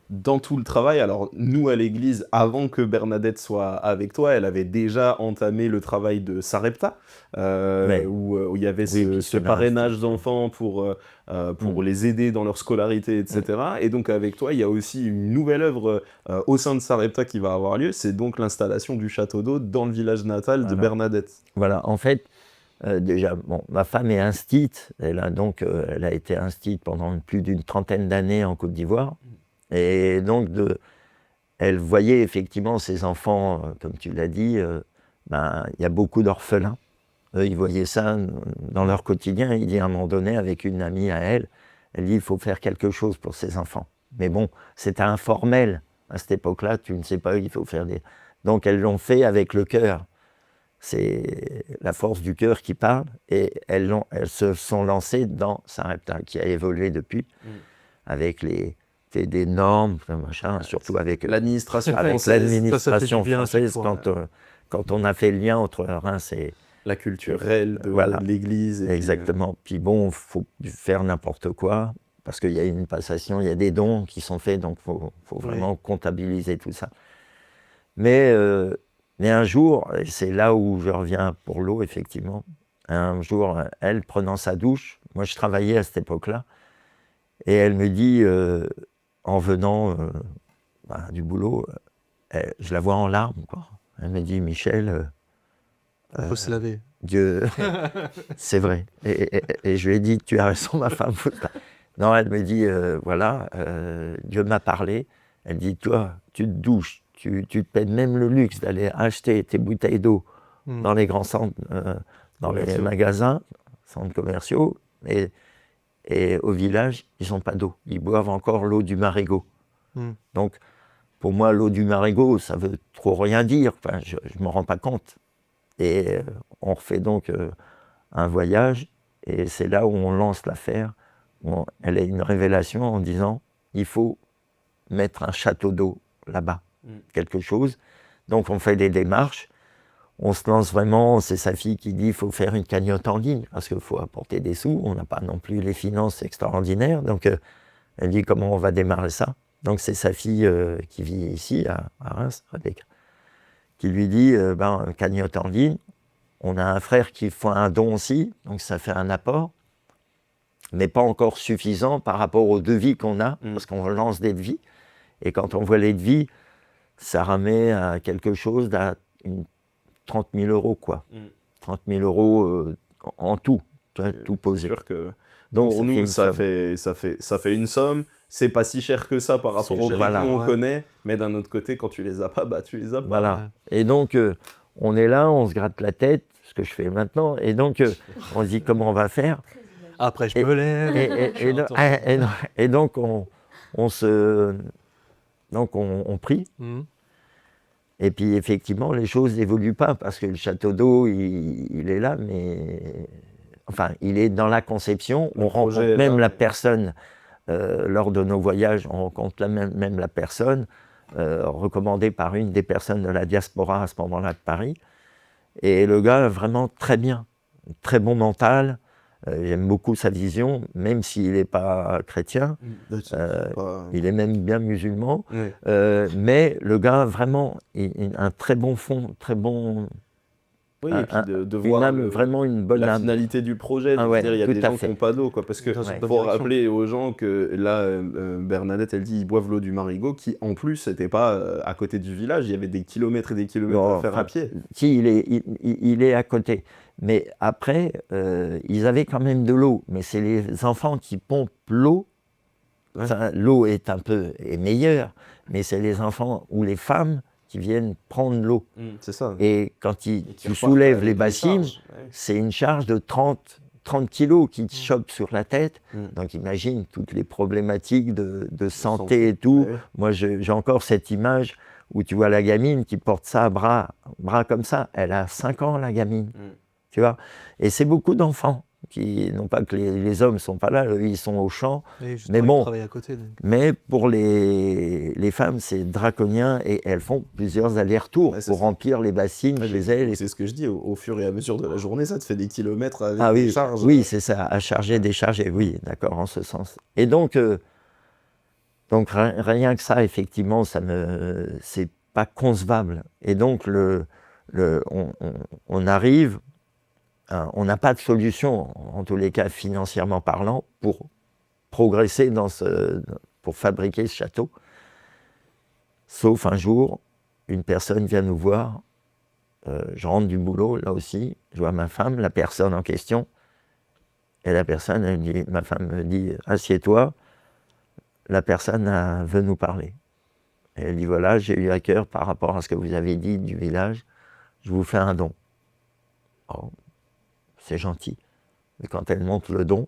dans tout le travail, alors nous à l'église, avant que Bernadette soit avec toi, elle avait déjà entamé le travail de Sarepta, où il y avait ce parrainage d'enfants pour les aider dans leur scolarité, etc. Et donc avec toi, il y a aussi une nouvelle œuvre au sein de Sarepta qui va avoir lieu, c'est donc l'installation du château d'eau dans le village natal de Bernadette. Voilà, en fait, déjà, ma femme est instite, elle a été instite pendant plus d'une trentaine d'années en Côte d'Ivoire. Et donc, elle voyait effectivement ses enfants, comme tu l'as dit, il y a beaucoup d'orphelins. Eux, ils voyaient ça dans leur quotidien. Il dit à un moment donné, avec une amie à elle, elle dit, il faut faire quelque chose pour ces enfants. Mais bon, c'était informel. À cette époque-là, tu ne sais pas, il faut faire des... Donc, elles l'ont fait avec le cœur. C'est la force du cœur qui parle. Et elles se sont lancées dans Sarepta, qui a évolué depuis, avec des normes, machin, surtout avec l'administration française. Quand on a fait le lien entre Reims et la culturelle de l'église. Exactement. Puis bon, il faut faire n'importe quoi, parce qu'il y a une passation, il y a des dons qui sont faits, donc il faut vraiment comptabiliser tout ça. Mais un jour, et c'est là où je reviens pour l'eau, effectivement, un jour, elle prenant sa douche, moi je travaillais à cette époque-là, et elle me dit... en venant du boulot, je la vois en larmes, quoi. Elle me dit, Michel, il faut se laver. Dieu, c'est vrai. Et je lui ai dit, tu as raison, ma femme. Non, elle me dit, Dieu m'a parlé. Elle dit, toi, tu te douches, tu te paies même le luxe d'aller acheter tes bouteilles d'eau dans les grands centres, dans les magasins, centres commerciaux, et au village, ils n'ont pas d'eau. Ils boivent encore l'eau du marigot. Donc, pour moi, l'eau du marigot, ça veut trop rien dire. Enfin, je ne m'en rends pas compte. Et on refait donc un voyage. Et c'est là où on lance l'affaire. Elle a une révélation en disant, il faut mettre un château d'eau là-bas. Quelque chose. Donc, on fait des démarches. On se lance vraiment, c'est sa fille qui dit qu'il faut faire une cagnotte en ligne, parce qu'il faut apporter des sous, on n'a pas non plus les finances extraordinaires. Donc Elle dit comment on va démarrer ça. Donc c'est sa fille qui vit ici à Reims, Rebecca, qui lui dit cagnotte en ligne. On a un frère qui fait un don aussi, donc ça fait un apport, mais pas encore suffisant par rapport aux devis qu'on a, parce qu'on lance des devis. Et quand on voit les devis, ça ramène à quelque chose d'à 30 000 euros, quoi. 30 000 euros en tout, tout posé. C'est sûr que Donc pour nous, ça fait une somme. C'est pas si cher que ça par rapport aux prix qu'on connaît, mais d'un autre côté, quand tu les as pas, tu les as pas. Voilà. Et donc, on est là, on se gratte la tête, ce que je fais maintenant, et donc, on se dit comment on va faire. Après, je me lève. Et donc, on prie. Et puis, effectivement, les choses n'évoluent pas, parce que le château d'eau, il est là, mais... Enfin, il est dans la conception. On rencontre même la personne, lors de nos voyages, on rencontre même la personne, recommandée par une des personnes de la diaspora à ce moment-là de Paris. Et le gars, vraiment très bien, très bon mental. J'aime beaucoup sa vision, même s'il n'est pas chrétien. Il est même bien musulman. Mais le gars, vraiment, un très bon fond, très bon... Oui, et puis de voir vraiment une bonne la âme. finalité du projet. Il y a des gens qui n'ont pas d'eau, quoi. Parce que faut rappeler aux gens que là, Bernadette, elle dit ils boivent l'eau du Marigot, qui en plus n'était pas à côté du village. Il y avait des kilomètres et des kilomètres à faire à pied. Si, il est à côté. Mais après, ils avaient quand même de l'eau. Mais c'est les enfants qui pompent l'eau. Enfin, l'eau est meilleure, mais c'est les enfants ou les femmes qui viennent prendre l'eau. C'est ça. Et quand tu soulèves les bassines, c'est une charge de 30 kilos qui te chope sur la tête. Donc imagine toutes les problématiques de santé et tout. Moi, j'ai encore cette image où tu vois la gamine qui porte ça à bras comme ça. Elle a 5 ans, la gamine. Tu vois. Et c'est beaucoup d'enfants. Non pas que les hommes ne sont pas là, eux, ils sont au champ, mais bon, à côté, mais pour les femmes, c'est draconien et elles font plusieurs allers-retours pour remplir les bassines chez elles. C'est ce que je dis, au fur et à mesure de la journée, ça te fait des kilomètres avec des charges. Oui, c'est ça, à charger, décharger, oui, d'accord, en ce sens. Et donc rien que ça, effectivement, c'est pas concevable. Et donc, on arrive... On n'a pas de solution, en tous les cas financièrement parlant, pour progresser pour fabriquer ce château. Sauf un jour, une personne vient nous voir, je rentre du boulot, là aussi, je vois ma femme, la personne en question, et la personne, ma femme me dit « Assieds-toi », la personne veut nous parler. Et elle dit « Voilà, j'ai eu à cœur par rapport à ce que vous avez dit du village, je vous fais un don. » C'est gentil. Mais quand elle montre le don,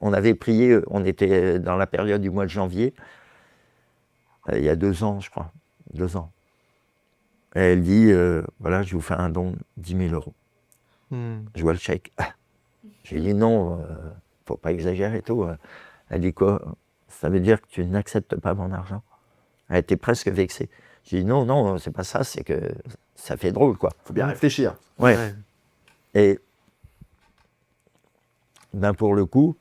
on avait prié, on était dans la période du mois de janvier, il y a 2 ans, je crois, 2 ans. Et elle dit, voilà, je vous fais un don de 10 000 euros. Je vois le chèque. J'ai dit non, faut pas exagérer et tout. Elle dit quoi? Ça veut dire que tu n'acceptes pas mon argent? Elle était presque vexée. J'ai dit non, c'est pas ça, c'est que ça fait drôle, quoi. Faut bien réfléchir. Ouais. Et pour le coup,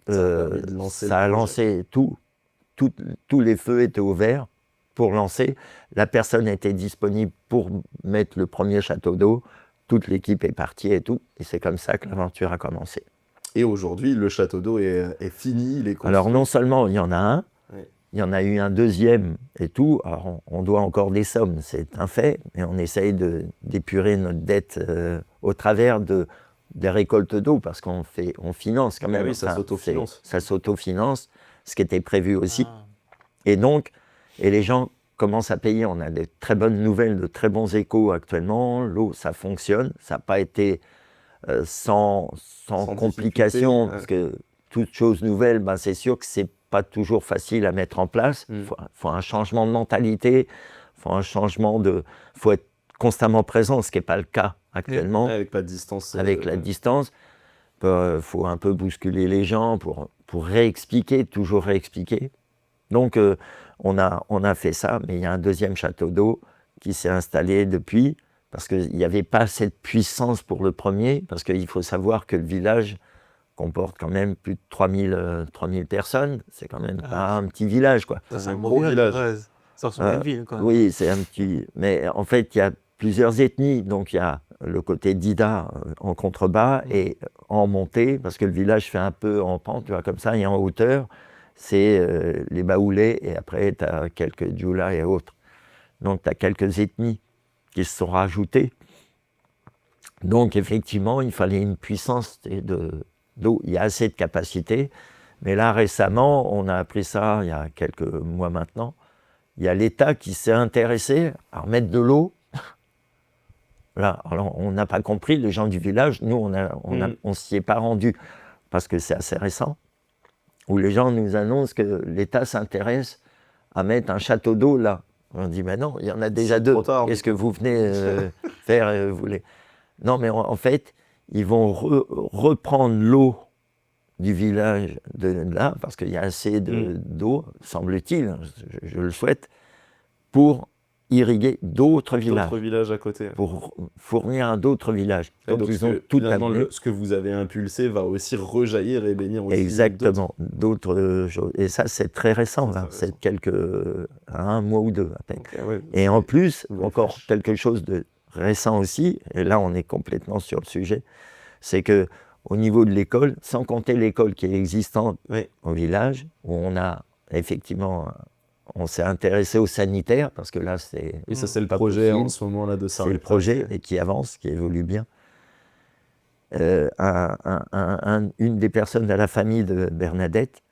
ça a lancé tous les feux étaient ouverts pour lancer. La personne était disponible pour mettre le premier château d'eau. Toute l'équipe est partie et tout. Et c'est comme ça que l'aventure a commencé. Et aujourd'hui, le château d'eau est fini, il est construit. Alors non seulement il y en a un, il y en a eu un deuxième et tout. Alors on doit encore des sommes, c'est un fait, mais on essaye d'épurer notre dette au travers des récoltes d'eau, parce qu'on finance quand même. Oui, ça s'autofinance. Ça s'autofinance, ce qui était prévu aussi. Et donc, les gens commencent à payer. On a de très bonnes nouvelles, de très bons échos actuellement. L'eau, ça fonctionne. Ça n'a pas été sans complications, parce que toute chose nouvelle, c'est sûr que c'est pas toujours facile à mettre en place. Faut un changement de mentalité, faut être constamment présent, ce qui n'est pas le cas actuellement. Avec la distance. Avec la distance, faut un peu bousculer les gens pour toujours réexpliquer. Donc on a fait ça, mais il y a un deuxième château d'eau qui s'est installé depuis, parce qu'il n'y avait pas cette puissance pour le premier, parce qu'il faut savoir que le village comporte quand même plus de 3000 personnes. C'est quand même pas un petit village, quoi. C'est un gros village. Ouais, ça ressemble à une ville, quand même. Oui, c'est un petit... Mais en fait, il y a plusieurs ethnies. Donc, il y a le côté d'Ida en contrebas et en montée, parce que le village fait un peu en pente, tu vois, comme ça, et en hauteur, c'est les Baoulés, et après, tu as quelques Djoula et autres. Donc, tu as quelques ethnies qui se sont rajoutées. Donc, effectivement, il fallait une puissance d'eau. Il y a assez de capacité. Mais là, récemment, on a appris ça il y a quelques mois maintenant. Il y a l'État qui s'est intéressé à remettre de l'eau. Là, alors, on n'a pas compris, les gens du village, nous, on s'y est pas rendu, parce que c'est assez récent, où les gens nous annoncent que l'État s'intéresse à mettre un château d'eau là. On dit, mais non, il y en a déjà deux. Qu'est-ce que vous venez faire vous voulez... Non, mais en fait, ils vont reprendre l'eau du village de là, parce qu'il y a assez d'eau, semble-t-il, je le souhaite, pour irriguer d'autres villages. D'autres villages à côté. Pour fournir à d'autres villages. Donc ils ont tout amené. ce que vous avez impulsé va aussi rejaillir et bénir aussi. Exactement, d'autres choses. Et ça, c'est très récent, là. C'est un mois ou deux à peine. Okay, ouais. Et en plus, encore quelque chose de récent aussi, et là on est complètement sur le sujet, c'est que au niveau de l'école, sans compter l'école qui est existante au village, où on a effectivement, on s'est intéressé aux sanitaires, parce que là c'est... Et ça c'est le projet en ce moment là de ça. C'est le projet et qui avance, qui évolue bien. Une des personnes de la famille de Bernadette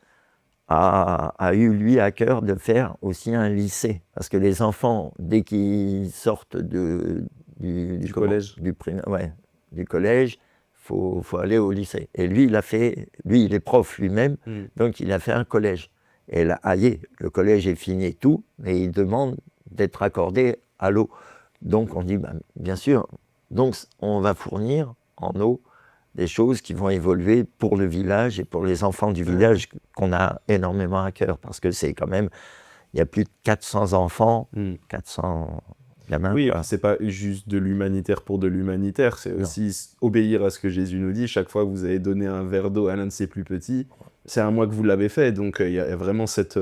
a eu, lui, à cœur de faire aussi un lycée. Parce que les enfants, dès qu'ils sortent du collège, du collège, faut aller au lycée. Et lui, il est prof lui-même, donc il a fait un collège. Et là, le collège est fini et tout, mais il demande d'être accordé à l'eau. Donc on dit, bien sûr, donc on va fournir en eau des choses qui vont évoluer pour le village et pour les enfants du village qu'on a énormément à cœur, parce que c'est quand même, il y a plus de 400 enfants, 400 gamins. Oui, c'est pas juste de l'humanitaire pour de l'humanitaire, c'est aussi obéir à ce que Jésus nous dit. Chaque fois que vous avez donné un verre d'eau à l'un de ses plus petits, c'est un mois que vous l'avez fait, donc il y a vraiment cette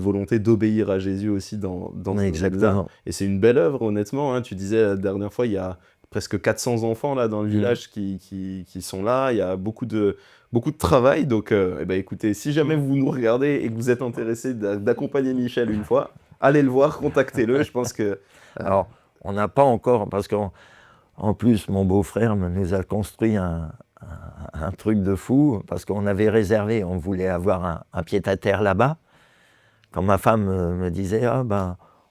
volonté d'obéir à Jésus aussi dans Exactement. Et c'est une belle œuvre, honnêtement, hein. Tu disais la dernière fois, il y a presque 400 enfants là dans le village qui sont là, il y a beaucoup de travail, donc écoutez, si jamais vous nous regardez et que vous êtes intéressé d'accompagner Michel une fois, allez le voir, contactez-le, je pense que... Alors, on n'a pas encore, parce qu'en plus, mon beau-frère nous a construit un truc de fou, parce qu'on avait réservé, on voulait avoir un pied-à-terre là-bas. Quand ma femme me disait,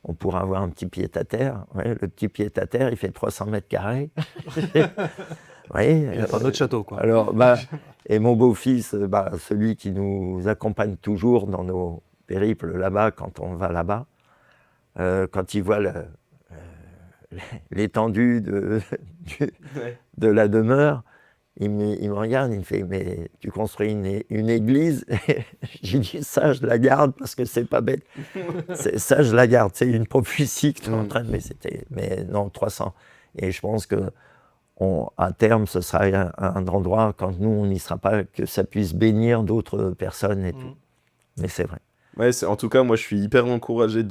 on pourra avoir un petit pied-à-terre. Ouais, le petit pied-à-terre, il fait 300 mètres carrés. Il n'y a pas d'autre château, quoi. Alors, et mon beau-fils, celui qui nous accompagne toujours dans nos périples là-bas, quand on va là-bas, quand il voit l'étendue de la demeure, il me regarde, il me fait, mais tu construis une église? J'ai dit, ça je la garde parce que c'est pas bête. Ça je la garde, c'est une prophétie que tu es en train de... Mais non, 300. Et je pense que à terme, ce sera un endroit, quand nous on n'y sera pas, que ça puisse bénir d'autres personnes et tout. Mais c'est vrai. Ouais, en tout cas, moi je suis hyper encouragé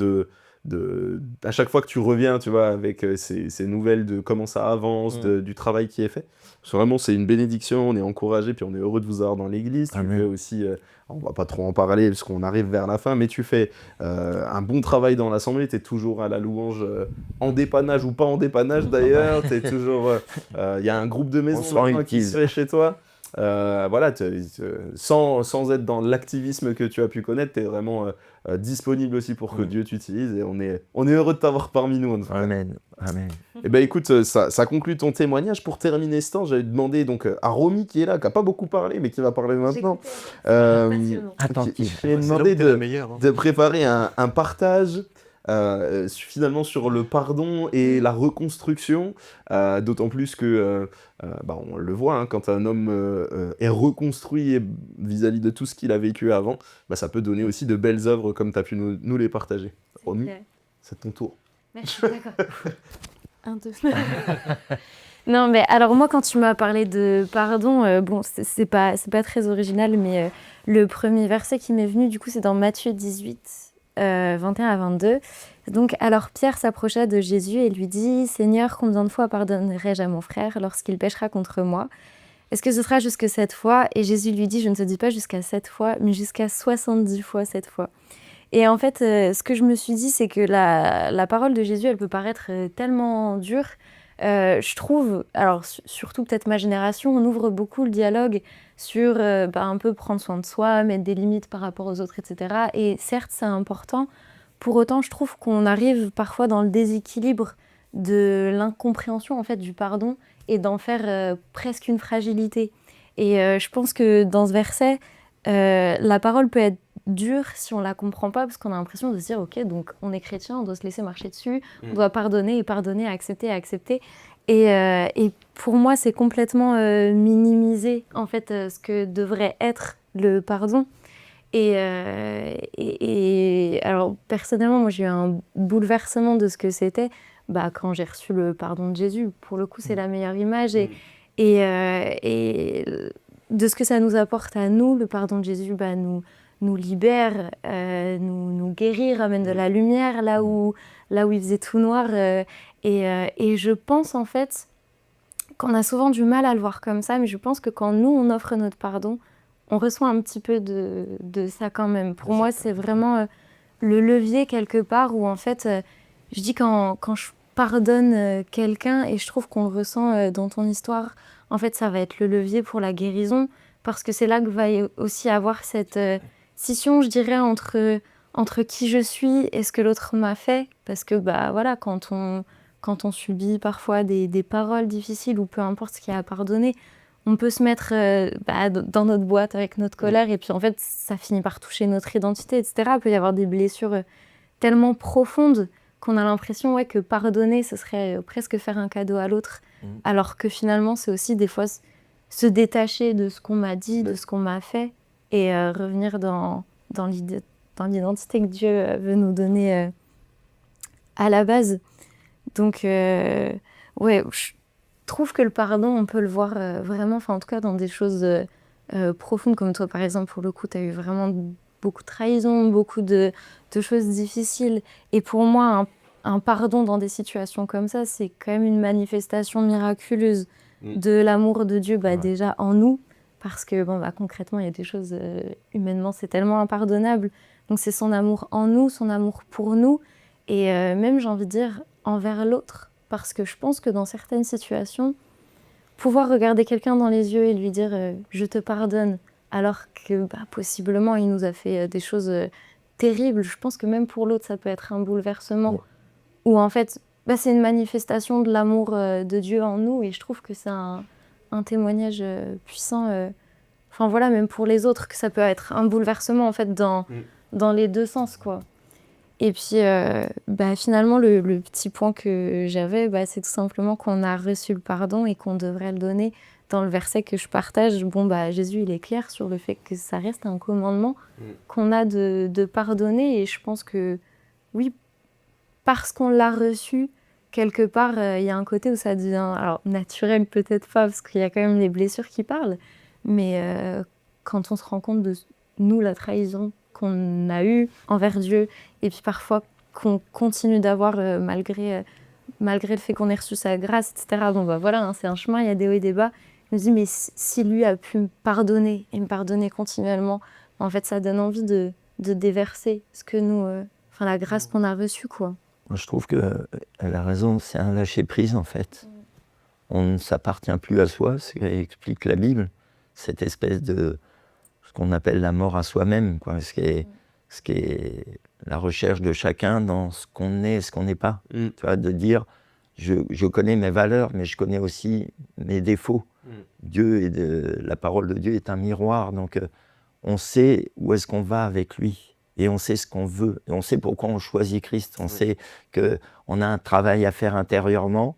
à chaque fois que tu reviens, tu vois, avec ces nouvelles de comment ça avance, du travail qui est fait. Parce que vraiment, c'est une bénédiction, on est encouragé, puis on est heureux de vous avoir dans l'église. Tu fais aussi, on va pas trop en parler parce qu'on arrive vers la fin, mais tu fais un bon travail dans l'assemblée, tu es toujours à la louange, en dépannage ou pas en dépannage d'ailleurs, tu es toujours... Il y a un groupe de maison qui se fait chez toi. Voilà, sans être dans l'activisme que tu as pu connaître, tu es vraiment disponible aussi pour que Dieu t'utilise, et on est heureux de t'avoir parmi nous. Amen. Amen. Et ben écoute, ça conclut ton témoignage. Pour terminer ce temps, j'avais demandé donc à Romy qui est là, qui n'a pas beaucoup parlé, mais qui va parler maintenant. Attentif. J'ai demandé de préparer un partage. Finalement sur le pardon et la reconstruction, d'autant plus que on le voit, hein, quand un homme est reconstruit vis-à-vis de tout ce qu'il a vécu avant, ça peut donner aussi de belles œuvres comme tu as pu nous les partager. Romy, c'est ton tour. Merci, d'accord. 1, 2. Non, mais alors moi, quand tu m'as parlé de pardon, bon, c'est pas très original, mais le premier verset qui m'est venu, du coup, c'est dans Matthieu 18, 21 à 22. Donc, alors Pierre s'approcha de Jésus et lui dit « Seigneur, combien de fois pardonnerai-je à mon frère lorsqu'il péchera contre moi ? Est-ce que ce sera jusque 7 fois ?» Et Jésus lui dit « Je ne te dis pas jusqu'à 7 fois, mais jusqu'à 70 fois 7 fois. » Et en fait, ce que je me suis dit, c'est que la parole de Jésus, elle peut paraître tellement dure. Je trouve, alors surtout peut-être ma génération, on ouvre beaucoup le dialogue sur un peu prendre soin de soi, mettre des limites par rapport aux autres, etc. Et certes, c'est important. Pour autant, je trouve qu'on arrive parfois dans le déséquilibre de l'incompréhension en fait du pardon et d'en faire presque une fragilité. Et je pense que dans ce verset, la parole peut être dure si on la comprend pas, parce qu'on a l'impression de se dire ok, donc on est chrétien, on doit se laisser marcher dessus, on doit pardonner et pardonner, accepter, accepter. Et pour moi, c'est complètement minimiser en fait ce que devrait être le pardon. Et alors personnellement, moi j'ai eu un bouleversement de ce que c'était quand j'ai reçu le pardon de Jésus. Pour le coup, c'est la meilleure image et de ce que ça nous apporte à nous. Le pardon de Jésus nous libère, nous guérit, ramène de la lumière là où il faisait tout noir. Et je pense en fait qu'on a souvent du mal à le voir comme ça, mais je pense que quand nous on offre notre pardon, on reçoit un petit peu de ça quand même. Pour moi, c'est vraiment le levier quelque part où en fait, je dis quand je pardonne quelqu'un et je trouve qu'on le ressent dans ton histoire, en fait, ça va être le levier pour la guérison parce que c'est là que va aussi avoir cette scission, je dirais, entre qui je suis et ce que l'autre m'a fait. Parce que voilà, quand on subit parfois des paroles difficiles ou peu importe ce qu'il y a à pardonner, on peut se mettre dans notre boîte avec notre colère et puis en fait, ça finit par toucher notre identité, etc. Il peut y avoir des blessures tellement profondes qu'on a l'impression que pardonner, ce serait presque faire un cadeau à l'autre. Alors que finalement, c'est aussi des fois se détacher de ce qu'on m'a dit, de ce qu'on m'a fait et revenir dans l'identité que Dieu veut nous donner à la base. Donc, je trouve que le pardon, on peut le voir vraiment, en tout cas dans des choses profondes, comme toi par exemple, pour le coup, tu as eu vraiment beaucoup de trahison, beaucoup de choses difficiles. Et pour moi, un pardon dans des situations comme ça, c'est quand même une manifestation miraculeuse de l'amour de Dieu déjà en nous, parce que concrètement, il y a des choses, humainement, c'est tellement impardonnable. Donc c'est son amour en nous, son amour pour nous, et même, j'ai envie de dire, envers l'autre. Parce que je pense que dans certaines situations, pouvoir regarder quelqu'un dans les yeux et lui dire « je te pardonne », alors que possiblement il nous a fait des choses terribles, je pense que même pour l'autre, ça peut être un bouleversement. Où en fait, c'est une manifestation de l'amour de Dieu en nous, et je trouve que c'est un témoignage puissant. Même pour les autres, que ça peut être un bouleversement en fait dans les deux sens, quoi. Et puis, finalement, le petit point que j'avais, c'est tout simplement qu'on a reçu le pardon et qu'on devrait le donner. Dans le verset que je partage, Jésus, il est clair sur le fait que ça reste un commandement qu'on a de pardonner. Et je pense que, oui, parce qu'on l'a reçu, quelque part, il y a un côté où ça devient, alors naturel peut-être pas, parce qu'il y a quand même les blessures qui parlent, mais quand on se rend compte de nous, la trahison qu'on a eue envers Dieu, et puis parfois qu'on continue d'avoir malgré le fait qu'on ait reçu sa grâce, etc. C'est un chemin, il y a des hauts et des bas. Je me dis, mais si lui a pu me pardonner et me pardonner continuellement, en fait, ça donne envie de déverser ce que nous, la grâce qu'on a reçue, quoi. Moi, je trouve qu'elle a raison, c'est un lâcher-prise, en fait. On ne s'appartient plus à soi, c'est ce qu'explique la Bible, cette espèce de ce qu'on appelle la mort à soi-même, quoi, ce qui est la recherche de chacun dans ce qu'on est et ce qu'on n'est pas. Tu vois, de dire, je connais mes valeurs, mais je connais aussi mes défauts. Dieu la parole de Dieu est un miroir, donc on sait où est-ce qu'on va avec lui, et on sait ce qu'on veut, et on sait pourquoi on choisit Christ, on sait qu'on a un travail à faire intérieurement,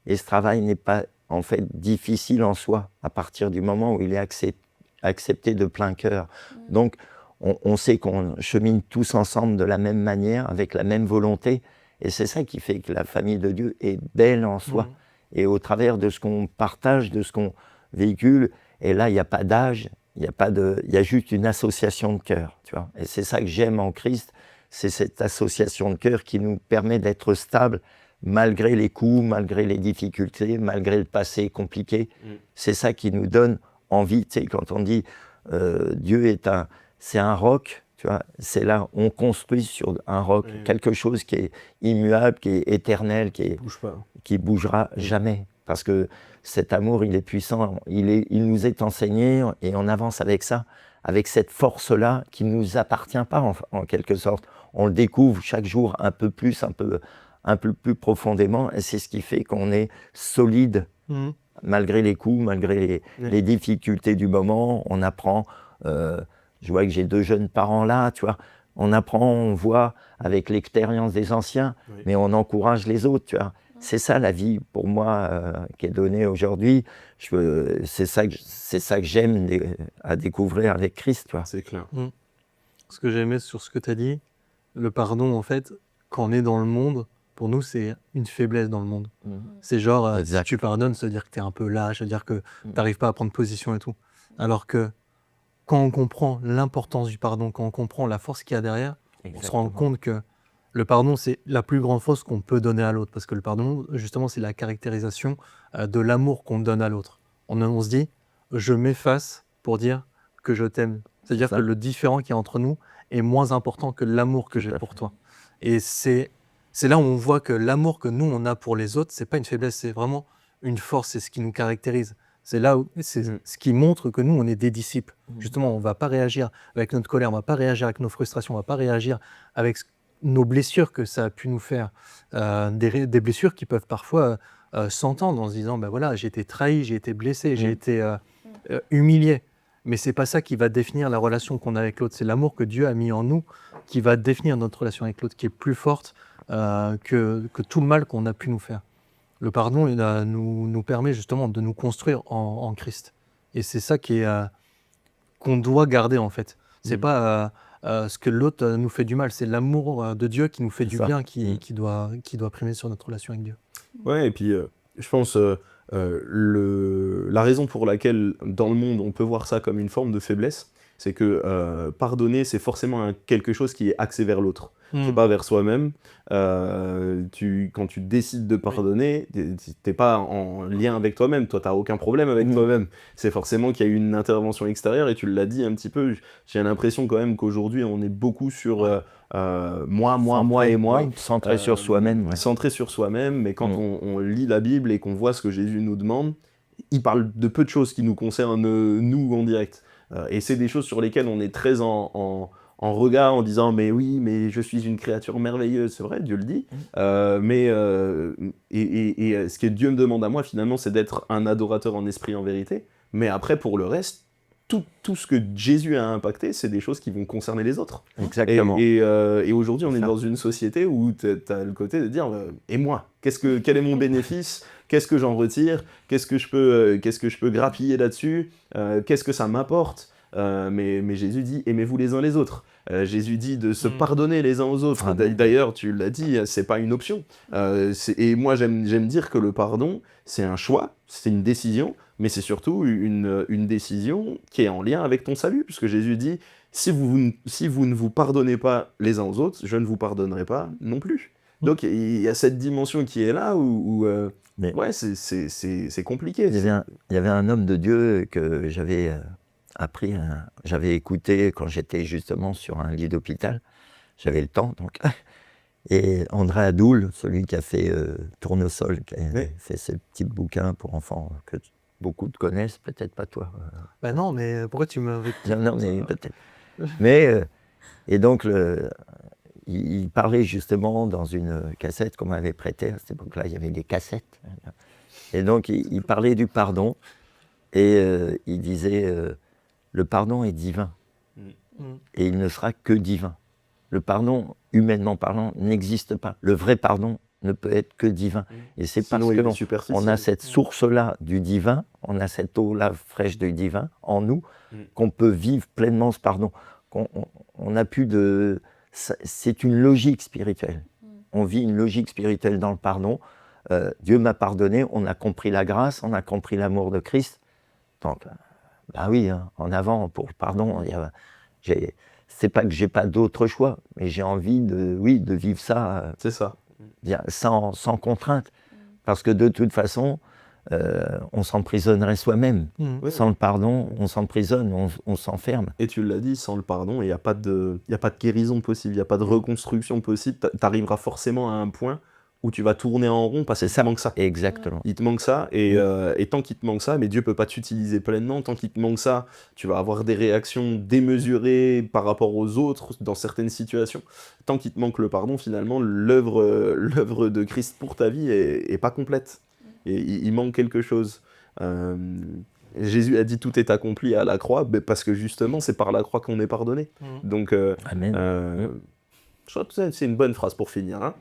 et ce travail n'est pas en fait difficile en soi, à partir du moment où il est accepté de plein cœur. Donc, on sait qu'on chemine tous ensemble de la même manière, avec la même volonté, et c'est ça qui fait que la famille de Dieu est belle en soi, et au travers de ce qu'on partage, de ce qu'on véhicule, et là, il n'y a pas d'âge, il y a juste une association de cœur, tu vois. Et c'est ça que j'aime en Christ, c'est cette association de cœur qui nous permet d'être stable malgré les coups, malgré les difficultés, malgré le passé compliqué. C'est ça qui nous donne envie, tu sais, quand on dit Dieu c'est un roc, tu vois, c'est là, on construit sur un roc, quelque chose qui est immuable, qui est éternel, qui bougera jamais. Parce que cet amour, il est puissant, il nous est enseigné et on avance avec ça, avec cette force-là qui ne nous appartient pas en quelque sorte. On le découvre chaque jour un peu plus profondément et c'est ce qui fait qu'on est solide malgré les coups, malgré les difficultés du moment. On apprend, je vois que j'ai 2 jeunes parents là, tu vois, on apprend, on voit avec l'expérience des anciens, mais on encourage les autres, tu vois. C'est ça la vie pour moi qui est donnée aujourd'hui. C'est ça que j'aime à découvrir avec Christ. Tu vois. C'est clair. Ce que j'ai aimé sur ce que tu as dit, le pardon, en fait, quand on est dans le monde, pour nous, c'est une faiblesse dans le monde. C'est genre, si tu pardonnes, ça veut dire que tu es un peu lâche, ça veut dire que tu n'arrives pas à prendre position et tout. Alors que quand on comprend l'importance du pardon, quand on comprend la force qu'il y a derrière, on se rend compte que le pardon, c'est la plus grande force qu'on peut donner à l'autre. Parce que le pardon, justement, c'est la caractérisation de l'amour qu'on donne à l'autre. On se dit, je m'efface pour dire que je t'aime. C'est-à-dire que le différent qu'il y a entre nous est moins important que l'amour que j'ai pour toi. Et c'est là où on voit que l'amour que nous, on a pour les autres, c'est pas une faiblesse, c'est vraiment une force, c'est ce qui nous caractérise. C'est là où c'est ce qui montre que nous, on est des disciples. Justement, on ne va pas réagir avec notre colère, on ne va pas réagir avec nos frustrations, on ne va pas réagir avec nos blessures que ça a pu nous faire, des blessures qui peuvent parfois s'entendre en se disant ben voilà, j'ai été trahi, j'ai été blessé, j'ai été humilié. Mais ce n'est pas ça qui va définir la relation qu'on a avec l'autre. C'est l'amour que Dieu a mis en nous qui va définir notre relation avec l'autre, qui est plus forte que tout le mal qu'on a pu nous faire. Le pardon nous permet justement de nous construire en Christ. Et c'est ça qu'on doit garder en fait. C'est pas ce que l'autre nous fait du mal, c'est l'amour de Dieu qui nous fait du bien qui doit primer sur notre relation avec Dieu. Ouais, et puis je pense la raison pour laquelle dans le monde on peut voir ça comme une forme de faiblesse, c'est que pardonner, c'est forcément quelque chose qui est axé vers l'autre. C'est pas vers soi-même. Quand tu décides de pardonner, t'es pas en lien avec toi-même. Toi, t'as aucun problème avec toi-même. C'est forcément qu'il y a eu une intervention extérieure, et tu l'as dit un petit peu. J'ai l'impression quand même qu'aujourd'hui, on est beaucoup sur moi et moi. Centré sur soi-même. Centré sur soi-même, mais quand on lit la Bible et qu'on voit ce que Jésus nous demande, il parle de peu de choses qui nous concernent, nous, en direct. Et c'est des choses sur lesquelles on est très en regard, en disant mais oui, mais je suis une créature merveilleuse, c'est vrai, Dieu le dit, mais ce que Dieu me demande à moi finalement, c'est d'être un adorateur en esprit, en vérité, mais après pour le reste, tout ce que Jésus a impacté, c'est des choses qui vont concerner les autres. Exactement. Et aujourd'hui, on est dans une société où tu as le côté de dire et moi, quel est mon bénéfice? Qu'est-ce que j'en retire? Qu'est-ce que je peux grappiller là-dessus? Qu'est-ce que ça m'apporte? Mais Jésus dit aimez-vous les uns les autres. Jésus dit de se pardonner les uns aux autres. D'ailleurs, tu l'as dit, c'est pas une option. Et moi, j'aime dire que le pardon, c'est un choix, c'est une décision, mais c'est surtout une décision qui est en lien avec ton salut, puisque Jésus dit si vous ne vous pardonnez pas les uns aux autres, je ne vous pardonnerai pas non plus. Donc il y a cette dimension qui est là où ouais, c'est compliqué. Il y avait un homme de Dieu que j'avais j'avais écouté quand j'étais justement sur un lit d'hôpital. J'avais le temps, donc. Et André Adoul, celui qui a fait Tournesol, qui a fait ce petit bouquin pour enfants que beaucoup te connaissent, peut-être pas toi. Ben non, mais pourquoi tu me... Non, mais peut-être. Mais, et donc, il parlait justement dans une cassette qu'on m'avait prêtée. À cette époque-là, il y avait des cassettes. Et donc, il parlait du pardon. Et il disait, le pardon est divin. Et il ne sera que divin. Le pardon, humainement parlant, n'existe pas. Le vrai pardon ne peut être que divin. Et c'est parce qu'on a cette source-là du divin, on a cette eau-là fraîche du divin en nous, qu'on peut vivre pleinement ce pardon. On n'a plus de... C'est une logique spirituelle. On vit une logique spirituelle dans le pardon. Dieu m'a pardonné, on a compris la grâce, on a compris l'amour de Christ. Donc, ben oui, hein, en avant pour pardon. C'est pas que j'ai pas d'autre choix, mais j'ai envie de vivre ça C'est ça. sans contrainte. Parce que de toute façon, on s'emprisonnerait soi-même. Mhm. Sans le pardon, on s'emprisonne, on s'enferme. Et tu l'as dit, sans le pardon, il n'y a pas de guérison possible, il n'y a pas de reconstruction possible. Tu arriveras forcément à un point où tu vas tourner en rond parce qu'il te manque ça. Exactement. Il te manque ça, et tant qu'il te manque ça, mais Dieu peut pas t'utiliser pleinement. Tant qu'il te manque ça, tu vas avoir des réactions démesurées par rapport aux autres dans certaines situations. Tant qu'il te manque le pardon, finalement, l'œuvre de Christ pour ta vie est pas complète. Et il manque quelque chose. Jésus a dit tout est accompli à la croix, parce que justement, c'est par la croix qu'on est pardonné. Donc, Amen. je crois que c'est une bonne phrase pour finir. Hein.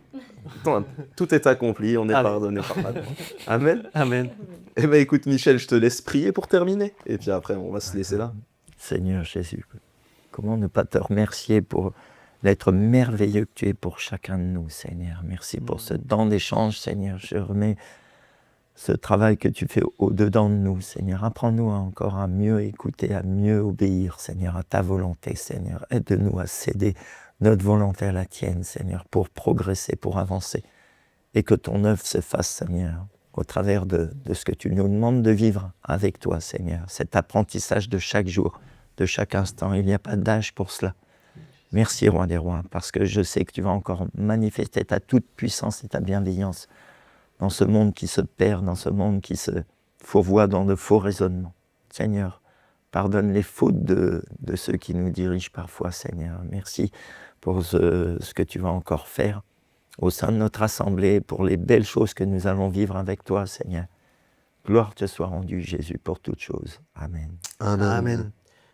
Attends, tout est accompli, on est pardonné par la croix. Amen. Amen. Eh bien, écoute, Michel, je te laisse prier pour terminer. Et puis après, on va se laisser là. Seigneur Jésus, comment ne pas te remercier pour l'être merveilleux que tu es pour chacun de nous, Seigneur. Merci pour ce temps d'échange, Seigneur. Je remets ce travail que tu fais au-dedans de nous, Seigneur. Apprends-nous encore à mieux écouter, à mieux obéir, Seigneur, à ta volonté, Seigneur. Aide-nous à céder notre volonté à la tienne, Seigneur, pour progresser, pour avancer. Et que ton œuvre se fasse, Seigneur, au travers de ce que tu nous demandes de vivre avec toi, Seigneur. Cet apprentissage de chaque jour, de chaque instant. Il n'y a pas d'âge pour cela. Merci, Roi des Rois, parce que je sais que tu vas encore manifester ta toute puissance et ta bienveillance dans ce monde qui se perd, dans ce monde qui se fourvoie dans de faux raisonnements. Seigneur, pardonne les fautes de ceux qui nous dirigent parfois, Seigneur. Merci pour ce que tu vas encore faire au sein de notre assemblée, pour les belles choses que nous allons vivre avec toi, Seigneur. Gloire te soit rendue, Jésus, pour toutes choses. Amen. Amen.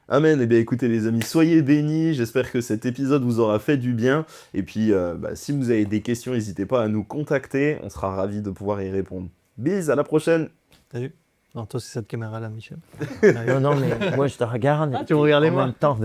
Amen. Eh bien, écoutez, les amis, soyez bénis. J'espère que cet épisode vous aura fait du bien. Et puis, si vous avez des questions, n'hésitez pas à nous contacter. On sera ravis de pouvoir y répondre. Bis, à la prochaine. Salut. Non, toi, c'est cette caméra-là, Michel. Non, mais moi, je te regarde. Tu me regardais en moi même temps